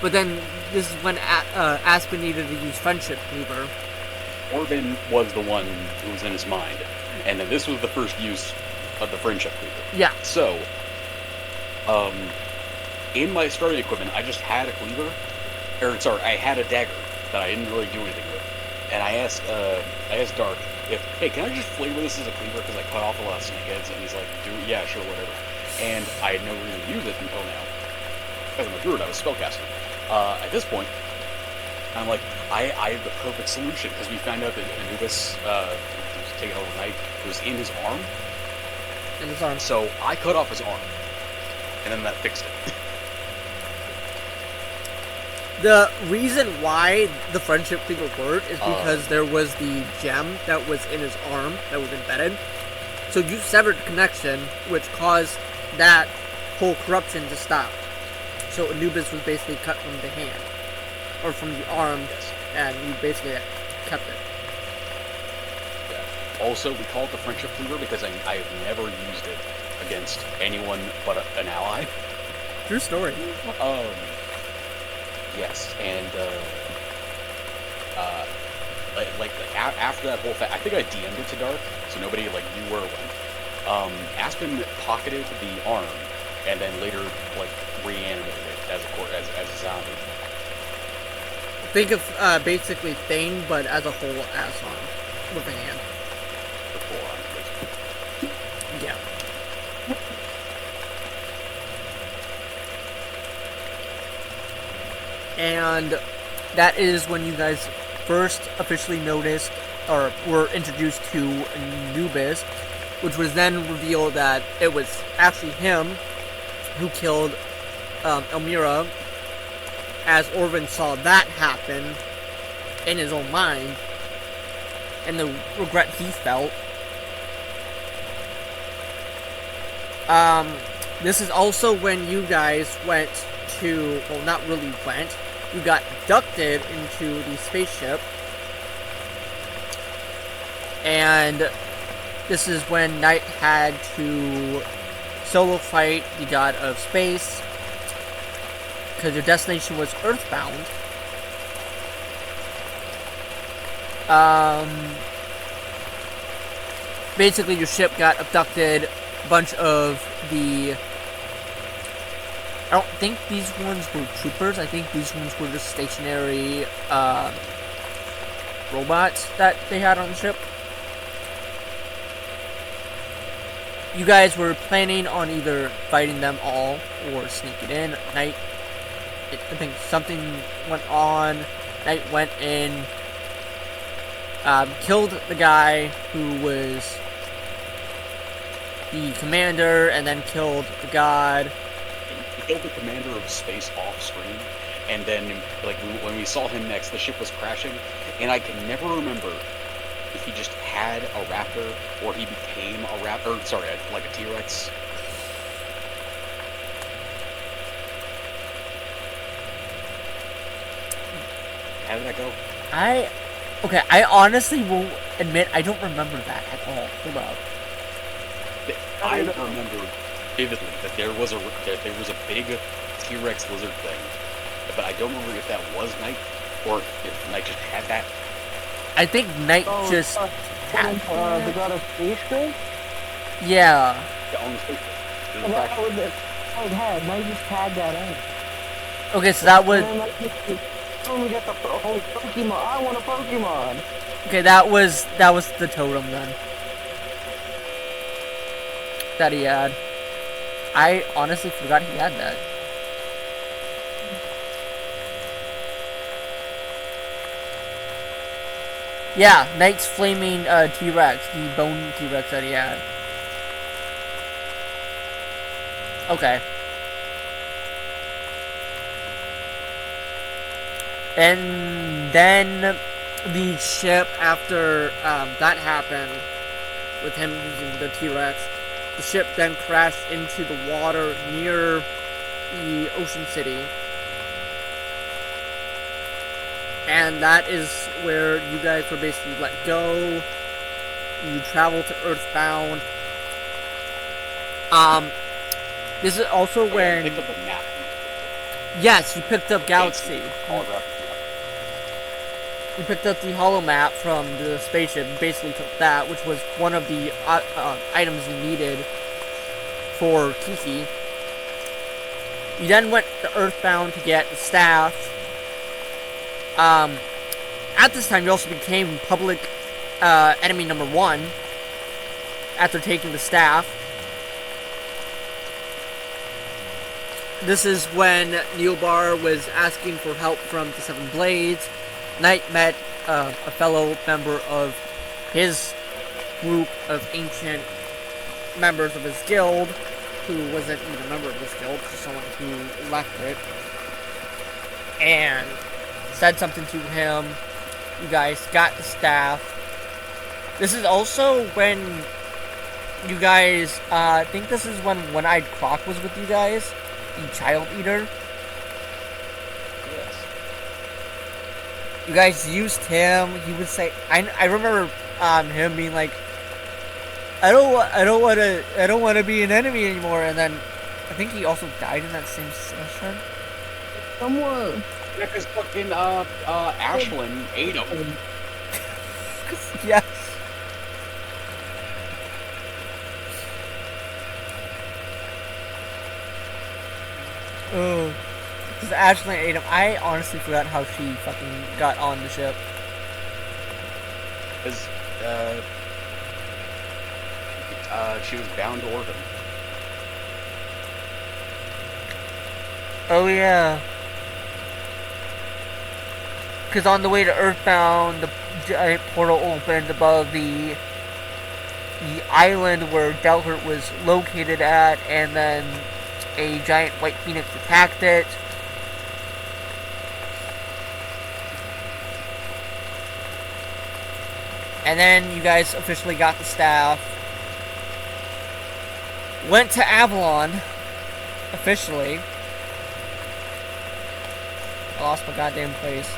But then this is when Aspen needed to use Friendship Cleaver. Orvin was the one who was in his mind, and then this was the first use of the Friendship Cleaver. Yeah. So, in my starting equipment, I just had a cleaver, I had a dagger that I didn't really do anything with. And I asked Dark hey, can I just flavor this as a cleaver because I cut off a lot of snake heads? And he's like, yeah, sure, whatever. And I had no reason to use it until now. As I'm a druid, I was spellcasting. At this point, I'm like, I have the perfect solution, because we found out that Anubis, who was taken overnight, was in his arm. In his arm. So I cut off his arm, and then that fixed it. The reason why the Friendship Cleaver worked is because there was the gem that was in his arm that was embedded. So you severed the connection, which caused that whole corruption to stop. So Anubis was basically cut from the hand, or from the arm, and you basically kept it. Yeah. Also, we call it the Friendship Cleaver because I have never used it against anyone but an ally. True story. Yes, and after that whole I think I DM'd it to Dark, so nobody knew where it went. Aspen pocketed the arm, and then later reanimated it as a zombie. Think of basically Thane, but as a whole ass arm with a hand. The full arm, basically. Yeah. And that is when you guys first officially noticed, or were introduced to Anubis, which was then revealed that it was actually him who killed Elmira, as Orvin saw that happen in his own mind, and the regret he felt. This is also when you guys went to, well, not really went, you got abducted into the spaceship, and this is when Knight had to solo fight the god of space, because your destination was Earthbound. Basically your ship got abducted, a bunch of the... I don't think these ones were troopers. I think these ones were just stationary robots that they had on the ship. you guys were planning on either fighting them all or sneaking in. Knight, I think something went on. Knight went in, killed the guy who was the commander, and then killed the god. He killed the commander of space off screen, and then like when we saw him next, the ship was crashing, and I can never remember if he just had a raptor or he became a raptor. Sorry, like a T-Rex. How did that go? I honestly will admit I don't remember that at all. Hold up. I remember vividly that there was a big T-Rex lizard thing, but I don't remember if that was Knight or if Knight just had that. I think Knight just had the god of space grid? Yeah. Yeah, on the space. Oh, Knight just had that in. Okay, so that was... And then we got the whole Pokemon. I want a Pokemon! Okay, that was the totem then. That he had. I honestly forgot he had that. Yeah, Knight's flaming T-Rex, the bone T-Rex that he had. Okay. And then the ship, after that happened, with him using the T-Rex, the ship then crashed into the water near the Ocean City. And that is where you guys were basically let go. You travel to Earthbound. This is also when... Picked up a map. Yes, you picked up Galaxy. Holographic map. You picked up the holo map from the spaceship, and basically took that, which was one of the items you needed for Kiki. You then went to Earthbound to get the staff. At this time, you also became public enemy number 1 after taking the staff. This is when Neobar was asking for help from the Seven Blades. Knight met a fellow member of his group of ancient members of his guild, who wasn't even a member of this guild, just someone who left it, and said something to him. You guys got the staff. This is also when you guys, I think this is when One-Eyed Croc was with you guys, the Child Eater. Yes. You guys used him. He would say, I remember him being like, I don't want to be an enemy anymore. And then I think he also died in that same session. Someone. Yeah, because fucking Ashlyn ate him. Yes. Oh, because Ashley ate him. I honestly forgot how she fucking got on the ship. Because she was bound to Oregon. Oh yeah. Because on the way to Earthbound, the giant portal opened above the island where Delhurt was located at, and then a giant white phoenix attacked it. And then you guys officially got the staff. Went to Avalon, officially. I lost my goddamn place.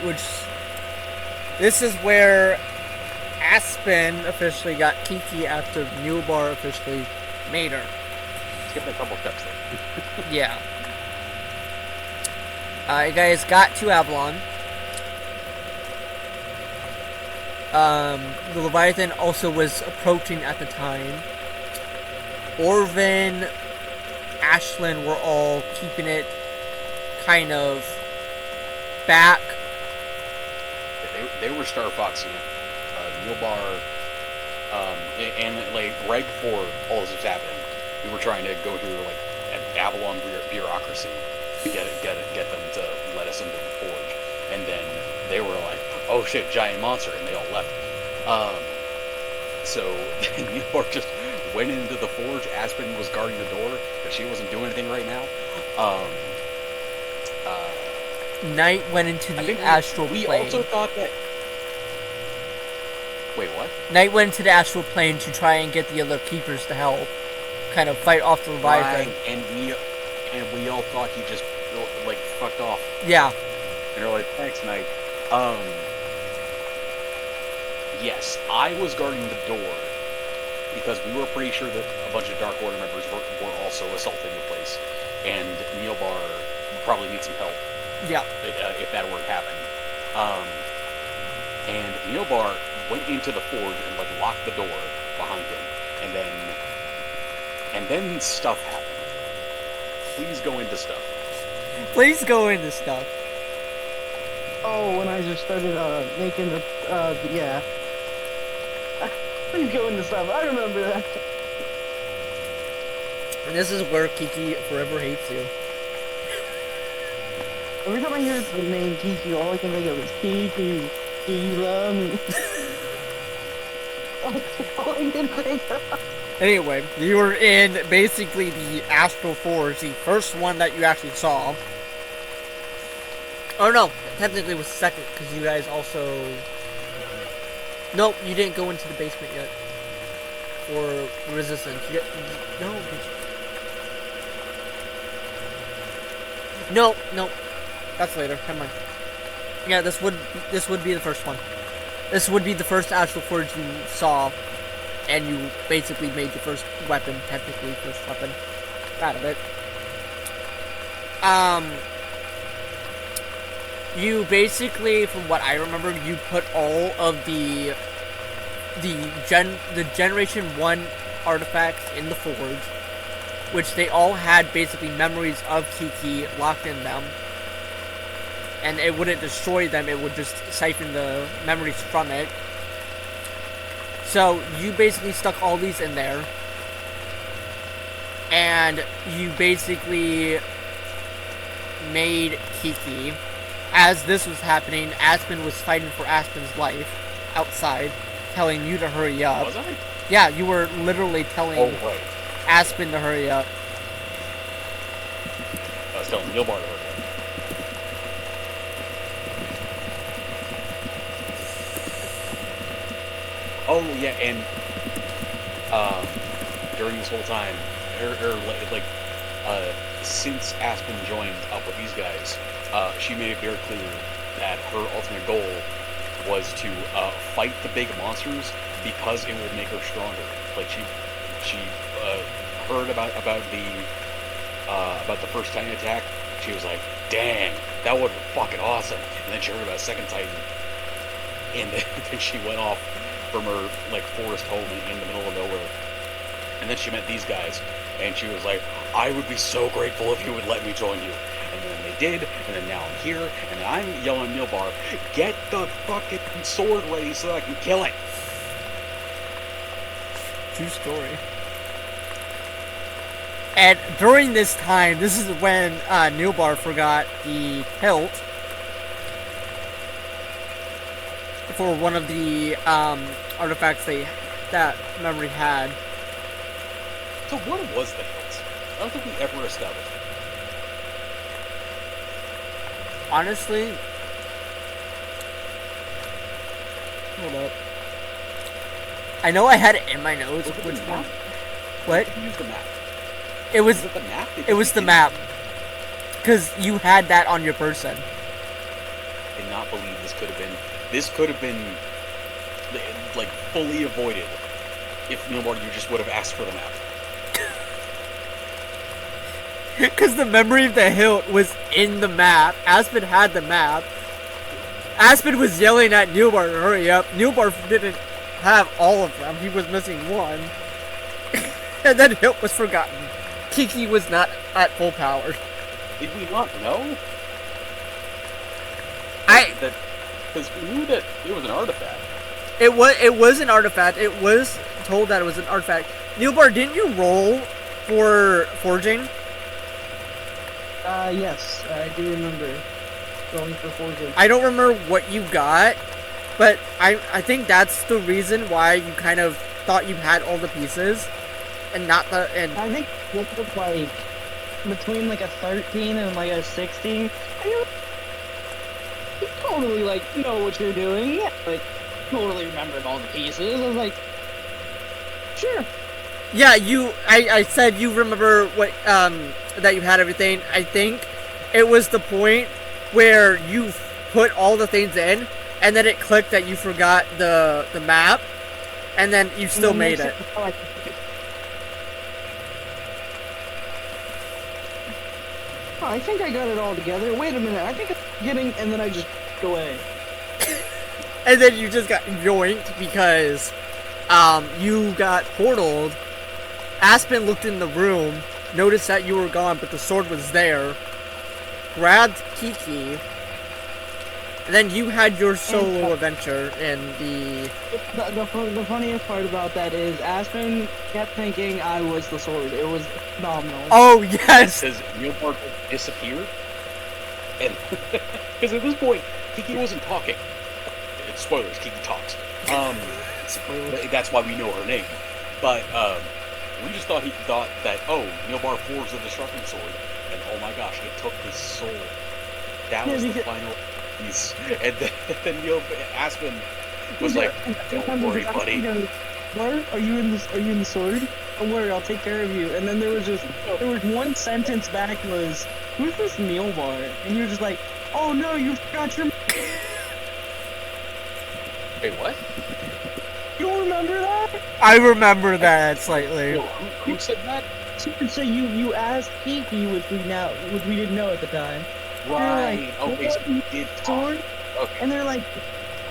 Which, this is where Aspen officially got Kiki after Newbar officially made her. Skipped a couple steps there. Yeah. You guys got to Avalon. The Leviathan also was approaching at the time. Orvin, Ashlyn were all keeping it kind of back. They were Star Foxing it. Neilbar and like right before all this was happening, we were trying to go through like an Avalon bureaucracy to get them to let us into the forge, and then they were like, "Oh shit, giant monster," and they all left. So Neilbar just went into the forge. Aspen was guarding the door, but she wasn't doing anything right now. Knight went into I the think astral we plane. also thought that. Wait, what? Knight went into the astral plane to try and get the other keepers to help, kind of fight off the Leviathan. Right, and we all thought he just like fucked off. Yeah. And they're like, "Thanks, Knight." Yes, I was guarding the door because we were pretty sure that a bunch of Dark Order members were also assaulting the place, and Neilbar would probably need some help. Yeah. If that were to happen. And Neilbar went into the forge and like locked the door behind him, and then stuff happened. Please go into stuff. Please go into stuff. Oh, when I just started making the yeah. Please go into stuff. I remember that. And this is where Kiki forever hates you. Every time I hear the name Kiki, all I can think of is Kiki. Do you love me? That's all I can think of. Anyway, you were in basically the astral forge, the first one that you actually saw. Oh no, technically it was second, because you guys also... Nope, you didn't go into the basement yet. For resistance. No, did you? No, no. That's later, never mind. Yeah, this would be the first one. This would be the first astral forge you saw, and you basically made your first weapon, technically first weapon out of it. You basically, from what I remember, you put all of the Generation 1 artifacts in the forge, which they all had basically memories of Kiki locked in them. And it wouldn't destroy them, it would just siphon the memories from it. So you basically stuck all these in there, and you basically made Kiki. As this was happening, Aspen was fighting for Aspen's life outside, telling you to hurry up. Was I? Yeah, you were literally telling right. Aspen to hurry up. I was telling Neilbar to hurry up. Oh yeah, and during this whole time, since Aspen joined up with these guys, she made it very clear that her ultimate goal was to fight the big monsters because it would make her stronger. Like she heard about the first Titan attack. She was like, "Dang, that would be fucking awesome!" And then she heard about a second Titan, and then she went off from her like forest home in the middle of nowhere. And then she met these guys, and she was like, "I would be so grateful if you would let me join you." And then they did, and then now I'm here, and then I'm yelling at Neilbar, "Get the fucking sword ready so I can kill it!" True story. And during this time, this is when Neilbar forgot the hilt for one of the artifacts that memory had. So what was the hilt? I don't think we ever established it. Honestly, hold up. I know I had it in my notes. Was it Which the one? map? What? Did you use the map? It was. Was it the map? It was the map. Because you had that on your person. I did not believe this could have been. This could have been like fully avoided if Neilbar, you just would have asked for the map. Because the memory of the hilt was in the map. Aspen had the map. Aspen was yelling at Neilbar to hurry up. Neilbar didn't have all of them. He was missing one. And then hilt was forgotten. Kiki was not at full power. Did we not know? Because we knew that it was an artifact. It was an artifact. It was told that it was an artifact. Neilbar, didn't you roll for forging? Yes, I do remember going for forging. I don't remember what you got, but I think that's the reason why you kind of thought you had all the pieces, and not the and. I think this was like between like a 13 and like a 16. You totally like know what you're doing. Yeah, like totally remembered all the pieces. I was like, sure. Yeah, I said you remember what that you had everything. I think it was the point where you put all the things in, and then it clicked that you forgot the map, and then you still made it. Oh, I think I got it all together. Wait a minute, I think I'm getting, and then I just go away. And then you just got yoinked because you got portaled. Aspen looked in the room, noticed that you were gone, but the sword was there, grabbed Kiki, and then you had your solo adventure in the... The funniest part about that is Aspen kept thinking I was the sword. It was phenomenal. Oh, yes! Because Neilbar disappeared, and because at this point, Kiki wasn't talking. It's spoilers, Kiki talks. That's why we know her name. But, we just thought he thought that, oh, Neilbar forged the destruction sword, and oh my gosh, it took his soul. That was the final piece. And then Aspen was like, "Don't worry, buddy." Where are you in this? Are you in the sword? Don't worry, I'll take care of you. And then there was one sentence back was, "Who's this Neilbar?" And you're just like, "Oh no, you forgot your." Wait, what? You don't remember that? I remember that slightly. No, who said that? So you asked Kiki, which we didn't know at the time. Right. Like, Okay, so you did sword. Okay. And they're like,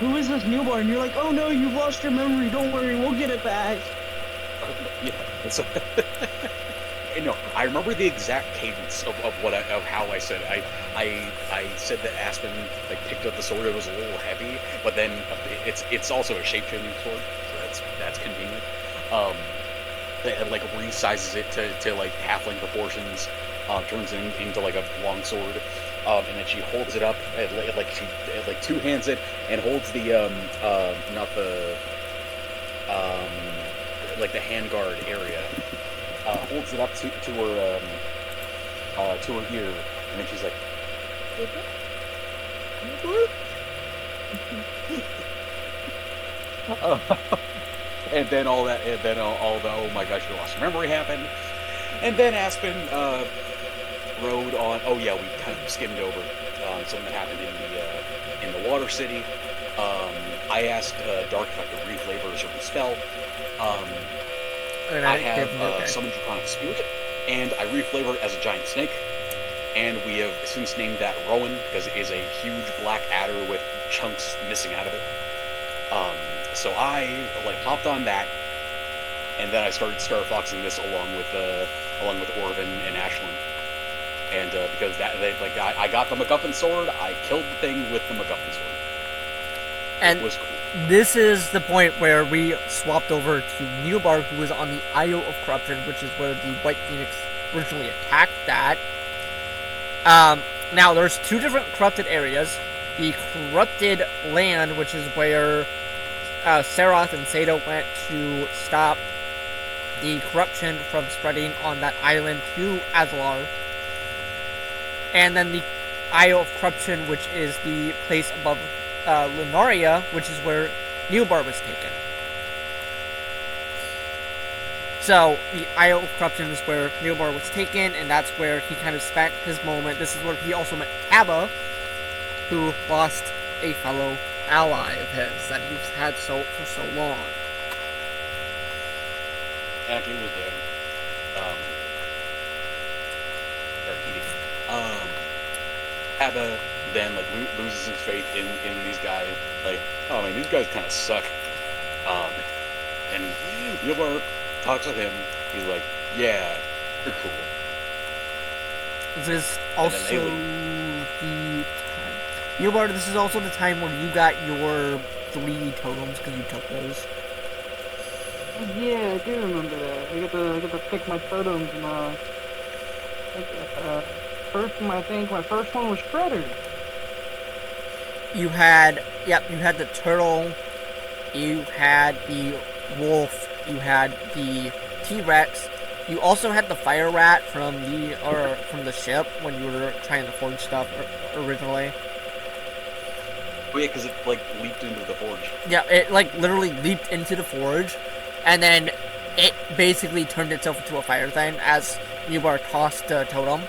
"Who is this Neilbar?" And you're like, "Oh no, you've lost your memory. Don't worry, we'll get it back." Yeah. So, no, I remember the exact cadence of how I said it. I said that Aspen like picked up the sword. It was a little heavy, but then it's also a shape-changing sword, so that's convenient. It like resizes it to like halfling proportions, turns it into like a long sword, and then she holds it up, she two hands it and holds the not the like the handguard area, holds it up to her ear, and then she's like, and then all that, and then all the oh my gosh, you lost your memory happened, and then Aspen rode on. Oh yeah, we kind of skimmed over something that happened in the Water City. I asked Dark if I could reflavor a certain spell. I have summoned Draconic Spirit, and I reflavor it as a giant snake. And we have since named that Rowan because it is a huge black adder with chunks missing out of it. So I hopped on that, and then I started Star Foxing this along with Orvin and Ashlyn. And because I got the MacGuffin sword, I killed the thing with the MacGuffin sword. And it was cool. This is the point where we swapped over to Neilbar, who was on the Isle of Corruption, which is where the White Phoenix originally attacked that. Now, there's two different corrupted areas. The corrupted land, which is where Sarath and Sato went to stop the corruption from spreading on that island to Azalar. And then the Isle of Corruption, which is the place above Lunaria, which is where Neilbar was taken. So, the Isle of Corruption is where Neilbar was taken, and that's where he kind of spent his moment. This is where he also met Abba, who lost a fellow ally of his that he's had for so long. Aki was dead. Abba then loses his faith in these guys. Like, oh man, these guys kind of suck. And Neilbar talks with him. He's like, yeah, you're cool. This is also the time. Neilbar, this is also the time where you got your 3 totems because you took those. Yeah, I do remember that. I get to pick my totems and first one, I think my first one was Shredder. You had the turtle, you had the wolf, you had the T-Rex. You also had the fire rat from the ship when you were trying to forge stuff originally. Oh yeah, because it like leaped into the forge. Yeah, it like literally leaped into the forge, and then it basically turned itself into a fire thing as you were tossed the totem.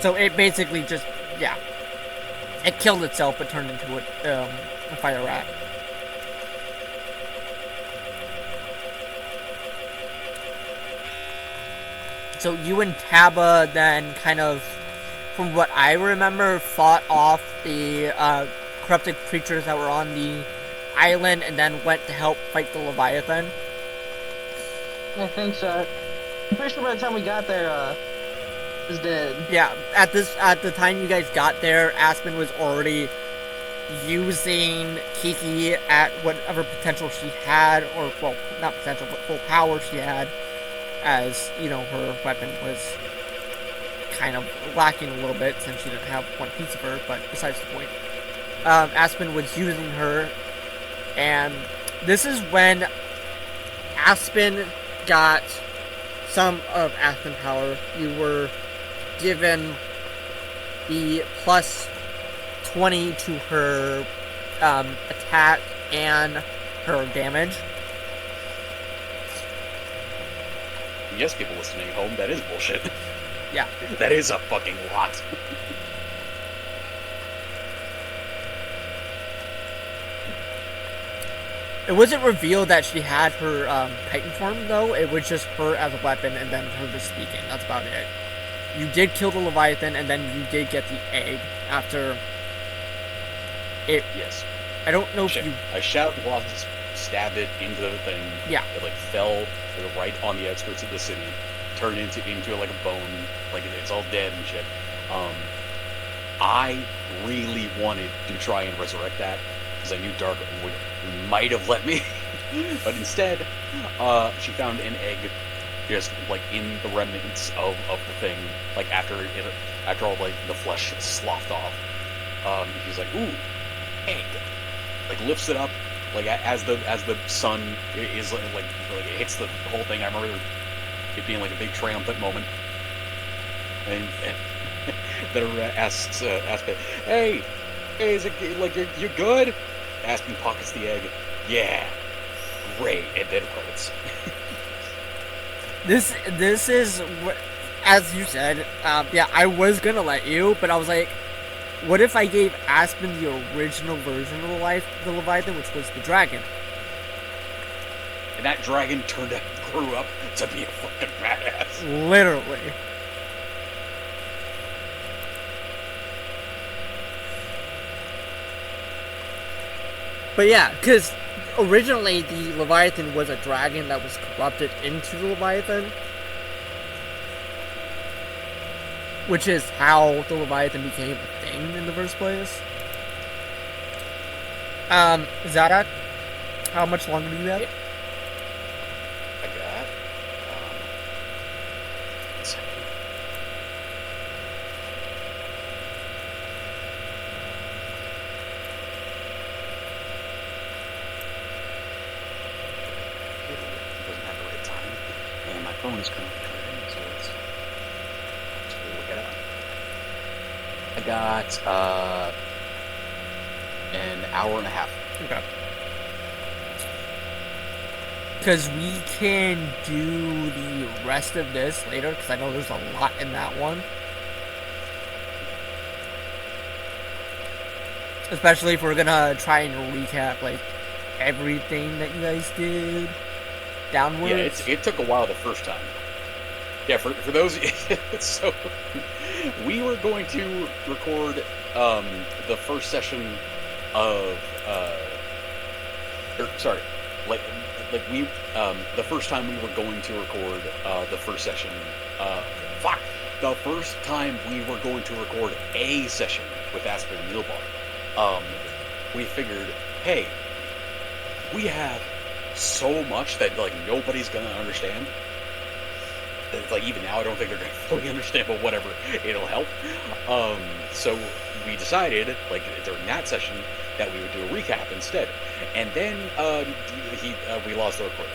So it basically just, yeah, it killed itself but turned into a fire rat. So you and Taba then kind of, from what I remember, fought off the corrupted creatures that were on the island and then went to help fight the Leviathan. I think so. I'm pretty sure by the time we got there, it was dead. Yeah, at the time you guys got there, Aspen was already using Kiki at whatever potential she had, or, well, not potential, but full power she had, as, you know, her weapon was kind of lacking a little bit since she didn't have one piece of her, but besides the point. Aspen was using her, and this is when Aspen got some of Aspen power. You were given the plus 20 to her attack and her damage. Yes, people listening at home, that is bullshit. Yeah. That is a fucking lot. It wasn't revealed that she had her Titan form, though. It was just her as a weapon and then her just speaking. That's about it. You did kill the Leviathan, and then you did get the egg after it. Yes. I don't know if you. I shot wasp, stabbed it into the thing. Yeah. It like fell right on the outskirts of the city, turned into like a bone, like it's all dead and shit. I really wanted to try and resurrect that because I knew Dark might have let me, but instead, she found an egg just like in the remnants of the thing, like after all like the flesh sloughed off. She's like, ooh, egg, like lifts it up, like as the sun is like it hits the whole thing. I remember it being like a big triumphant moment, and then asks Aspen, hey, is it like you good? Aspen pockets the egg. Yeah, great, and then credits. This is what, as you said. Yeah, I was gonna let you, but I was like, what if I gave Aspen the original version of the Leviathan, which was the dragon? And that dragon grew up to be a fucking badass. Literally. But yeah, because originally the Leviathan was a dragon that was corrupted into the Leviathan. Which is how the Leviathan became a thing in the first place. Zadak, how much longer do you have? I got, 1 second. It doesn't have the right time, and my phone is currently charging, so let's look it up. I got, an hour and a half. Okay. Because we can do the rest of this later, because I know there's a lot in that one. Especially if we're gonna try and recap, like, everything that you guys did downwards. Yeah, it took a while the first time. Yeah, for those, so we were going to record the first session of we the first time we were going to record the first session. The first time we were going to record a session with Aspen and Neilbar. We figured hey, we have so much that like nobody's gonna understand. It's like even now, I don't think they're gonna fully understand, but whatever, it'll help. So we decided, like during that session, that we would do a recap instead, and then we lost the recording.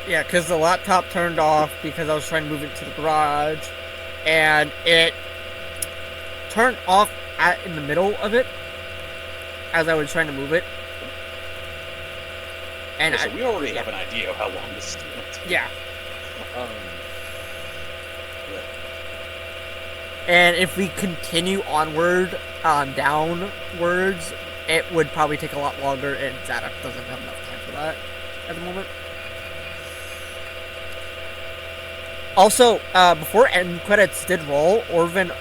Yeah, because the laptop turned off because I was trying to move it to the garage, and it turned off in the middle of it as I was trying to move it. And So we already have an idea of how long this is going to take. Yeah. Yeah. And if we continue onward, downwards, it would probably take a lot longer, and Zadok doesn't have enough time for that at the moment. Also, before end credits did roll, Orvin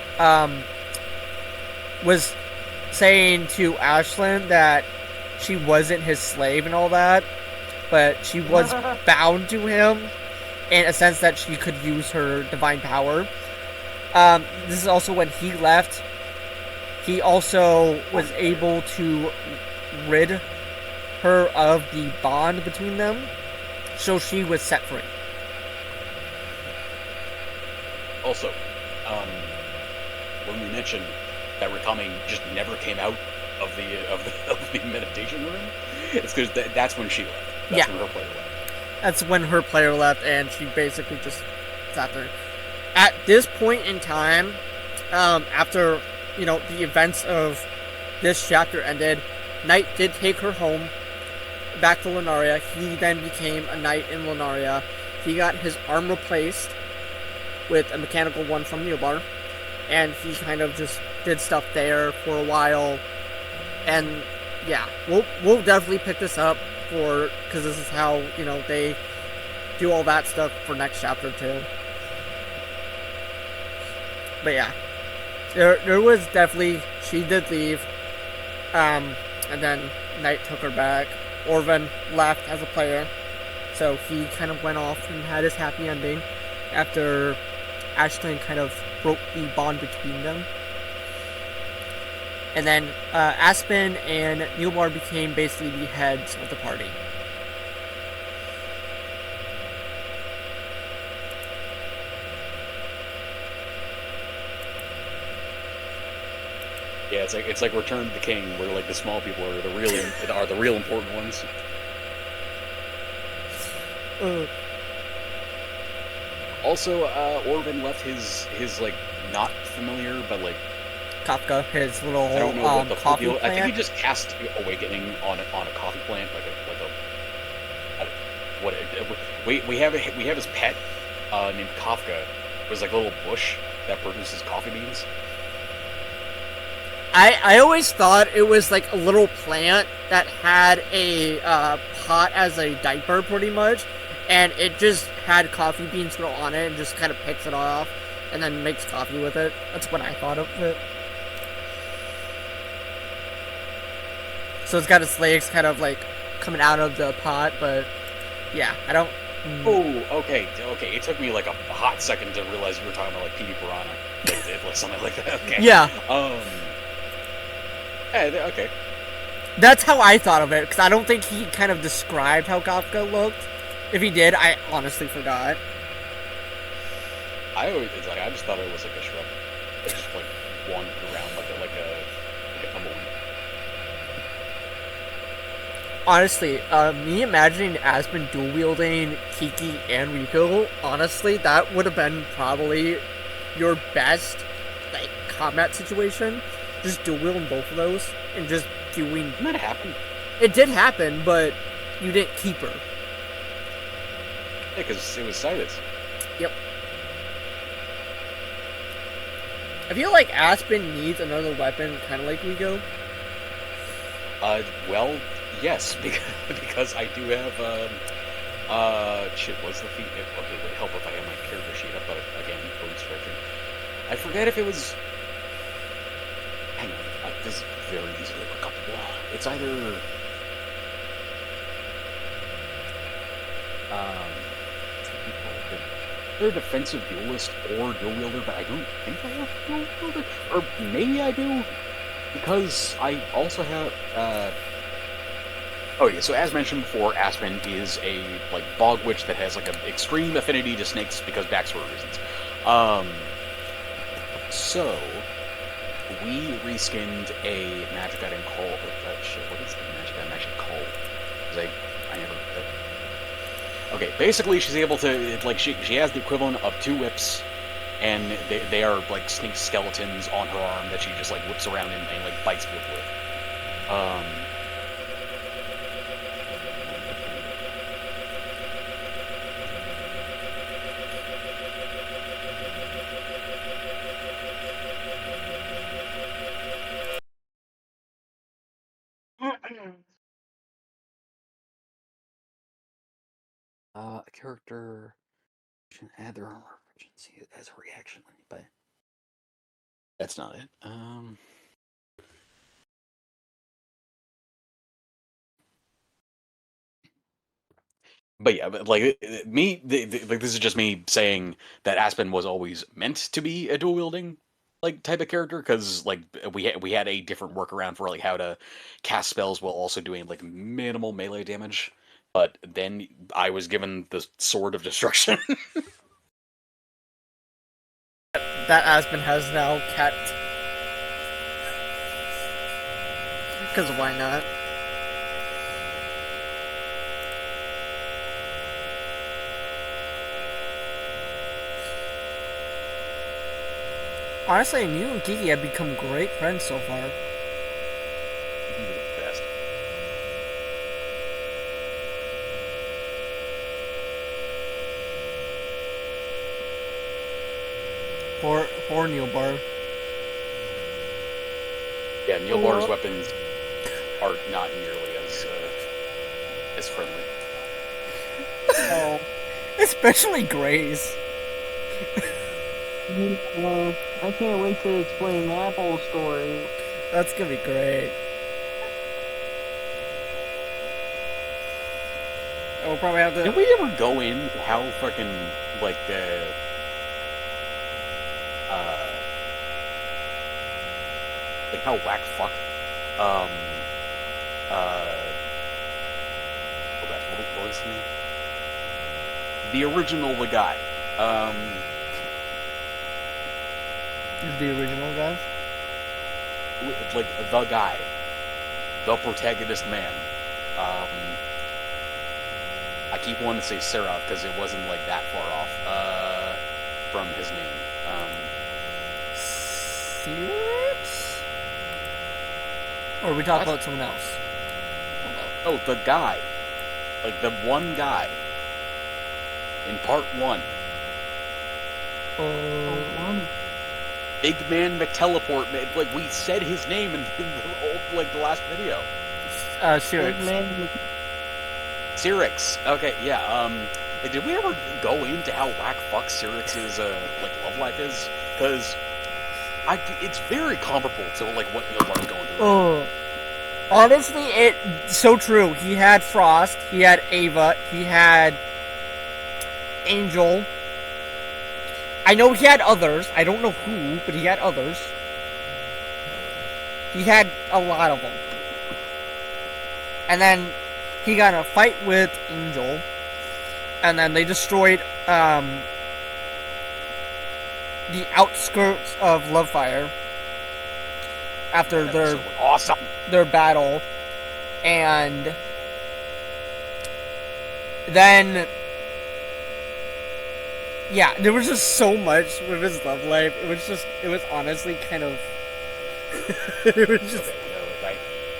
was saying to Ashlyn that she wasn't his slave and all that, but she was bound to him in a sense that she could use her divine power. This is also when he left. He also was able to rid her of the bond between them, so she was set free. Also, when we mentioned that Rakami just never came out of the meditation room, it's because that's when she left. That's when her player left. That's when her player left, and she basically just sat there. At this point in time, after the events of this chapter ended, Knight did take her home, back to Lunaria. He then became a knight in Lunaria. He got his arm replaced with a mechanical one from Neobar, and he kind of just did stuff there for a while. And yeah, we'll definitely pick this up because this is how they do all that stuff for next chapter too. But yeah, there was definitely, she did leave, and then Knight took her back. Orvin left as a player, so he kind of went off and had his happy ending after Ashlyn kind of broke the bond between them. And then Aspen and Neilbar became basically the heads of the party. Yeah, it's like Return of the King, where like the small people are the real important ones. Also, Orvin left his like not familiar, but like Kafka, his little I don't know what the coffee deal. plant. I think he just cast Awakening on a coffee plant, we have his pet named Kafka. It was like a little bush that produces coffee beans. I always thought it was like a little plant that had a pot as a diaper, pretty much, and it just had coffee beans grow on it and just kind of picks it off and then makes coffee with it. That's what I thought of it. So it's got its legs kind of like coming out of the pot, but yeah, I don't. Oh, okay. It took me like a hot second to realize you were talking about like Petey Piranha, like something like that. Okay. Yeah. Okay. That's how I thought of it, because I don't think he kind of described how Kafka looked. If he did, I honestly forgot. I just thought it was like a shrub that just like wandered around like a tumbleweed. Honestly, me imagining Aspen dual wielding Kiki and Riko, honestly, that would have been probably your best like combat situation. Just dual wielding both of those and just doing. Didn't that happen? It did happen, but you didn't keep her. Yeah, because it was Silas. Yep. I feel like Aspen needs another weapon, kind of like Riko. Well, yes, because I do have what's the feat? Okay, wait, help if I have my character sheet up, but again, bone stretching. I forget if it was. Hang on, this is very easily recoverable. It's either they're defensive duelist or dual wielder, but I don't think I have dual wielder, or maybe I do, because I also have Okay, so as mentioned before, Aspen is a like bog witch that has like an extreme affinity to snakes because backstory reasons. So we reskinned a magic item called shit. What is the magic item actually called? 'Cause I never. Okay, basically she's able to like she has the equivalent of 2 whips, and they are like snake skeletons on her arm that she just like whips around and like bites people with. A character can add their armor efficiency as a reaction, but that's not it. But yeah, but like like this is just me saying that Aspen was always meant to be a dual wielding like type of character because like we had a different workaround for like how to cast spells while also doing like minimal melee damage. But then I was given the sword of destruction. That Aspen has now kept. Because why not? Honestly, you and Kiki have become great friends so far. Best. For Neil Bar. Yeah, Neil Bar's weapons are not nearly as friendly. Oh. Especially Gray's. I can't wait to explain that whole story. That's gonna be great. We'll probably have to. Did we ever go into how fucking like how whack fuck oh gosh, what was his name? The original the guy. The original guys? Like the guy. The protagonist man. I keep wanting to say Sarah because it wasn't like that far off from his name. Sirix? Or are we talking about someone else? Oh, the guy. Like the one guy. In part 1. Big Man McTeleport. Like we said his name in the old, like the last video. Sirix. Cyrix. Okay, yeah. Like, did we ever go into how whack fuck Cyrix's like love life is? Because it's very comparable to like what Neil Bar's going through. Oh, honestly, it's so true. He had Frost. He had Ava. He had Angel. I know he had others. I don't know who, but he had others. He had a lot of them. And then he got in a fight with Angel. And then they destroyed the outskirts of Lovefire after their battle. And then yeah, there was just so much with his love life. It was honestly kind of it was just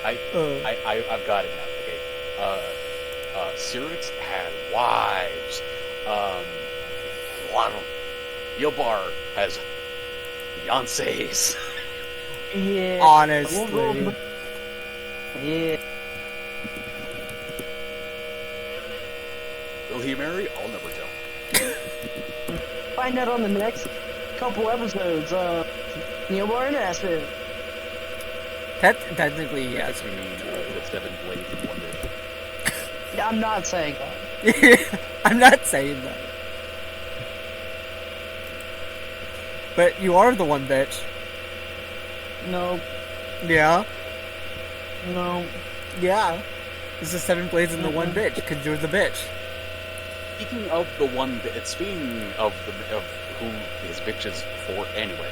I've got it now. Okay. Cyrix had wives. A lot of them. Yobar has fiancés. Yeah. honestly. Yeah. Will he marry? I'll never tell. Find out on the next couple episodes. Neil Bar and Aspen. Technically, yes. You mean the 7 blades in one day? I'm not saying that. I'm not saying that. But you are the one bitch. No. Yeah. No. Yeah. This is 7 blades and the one bitch, because you're the bitch. Speaking of the one, speaking of who his bitch is for, anyway.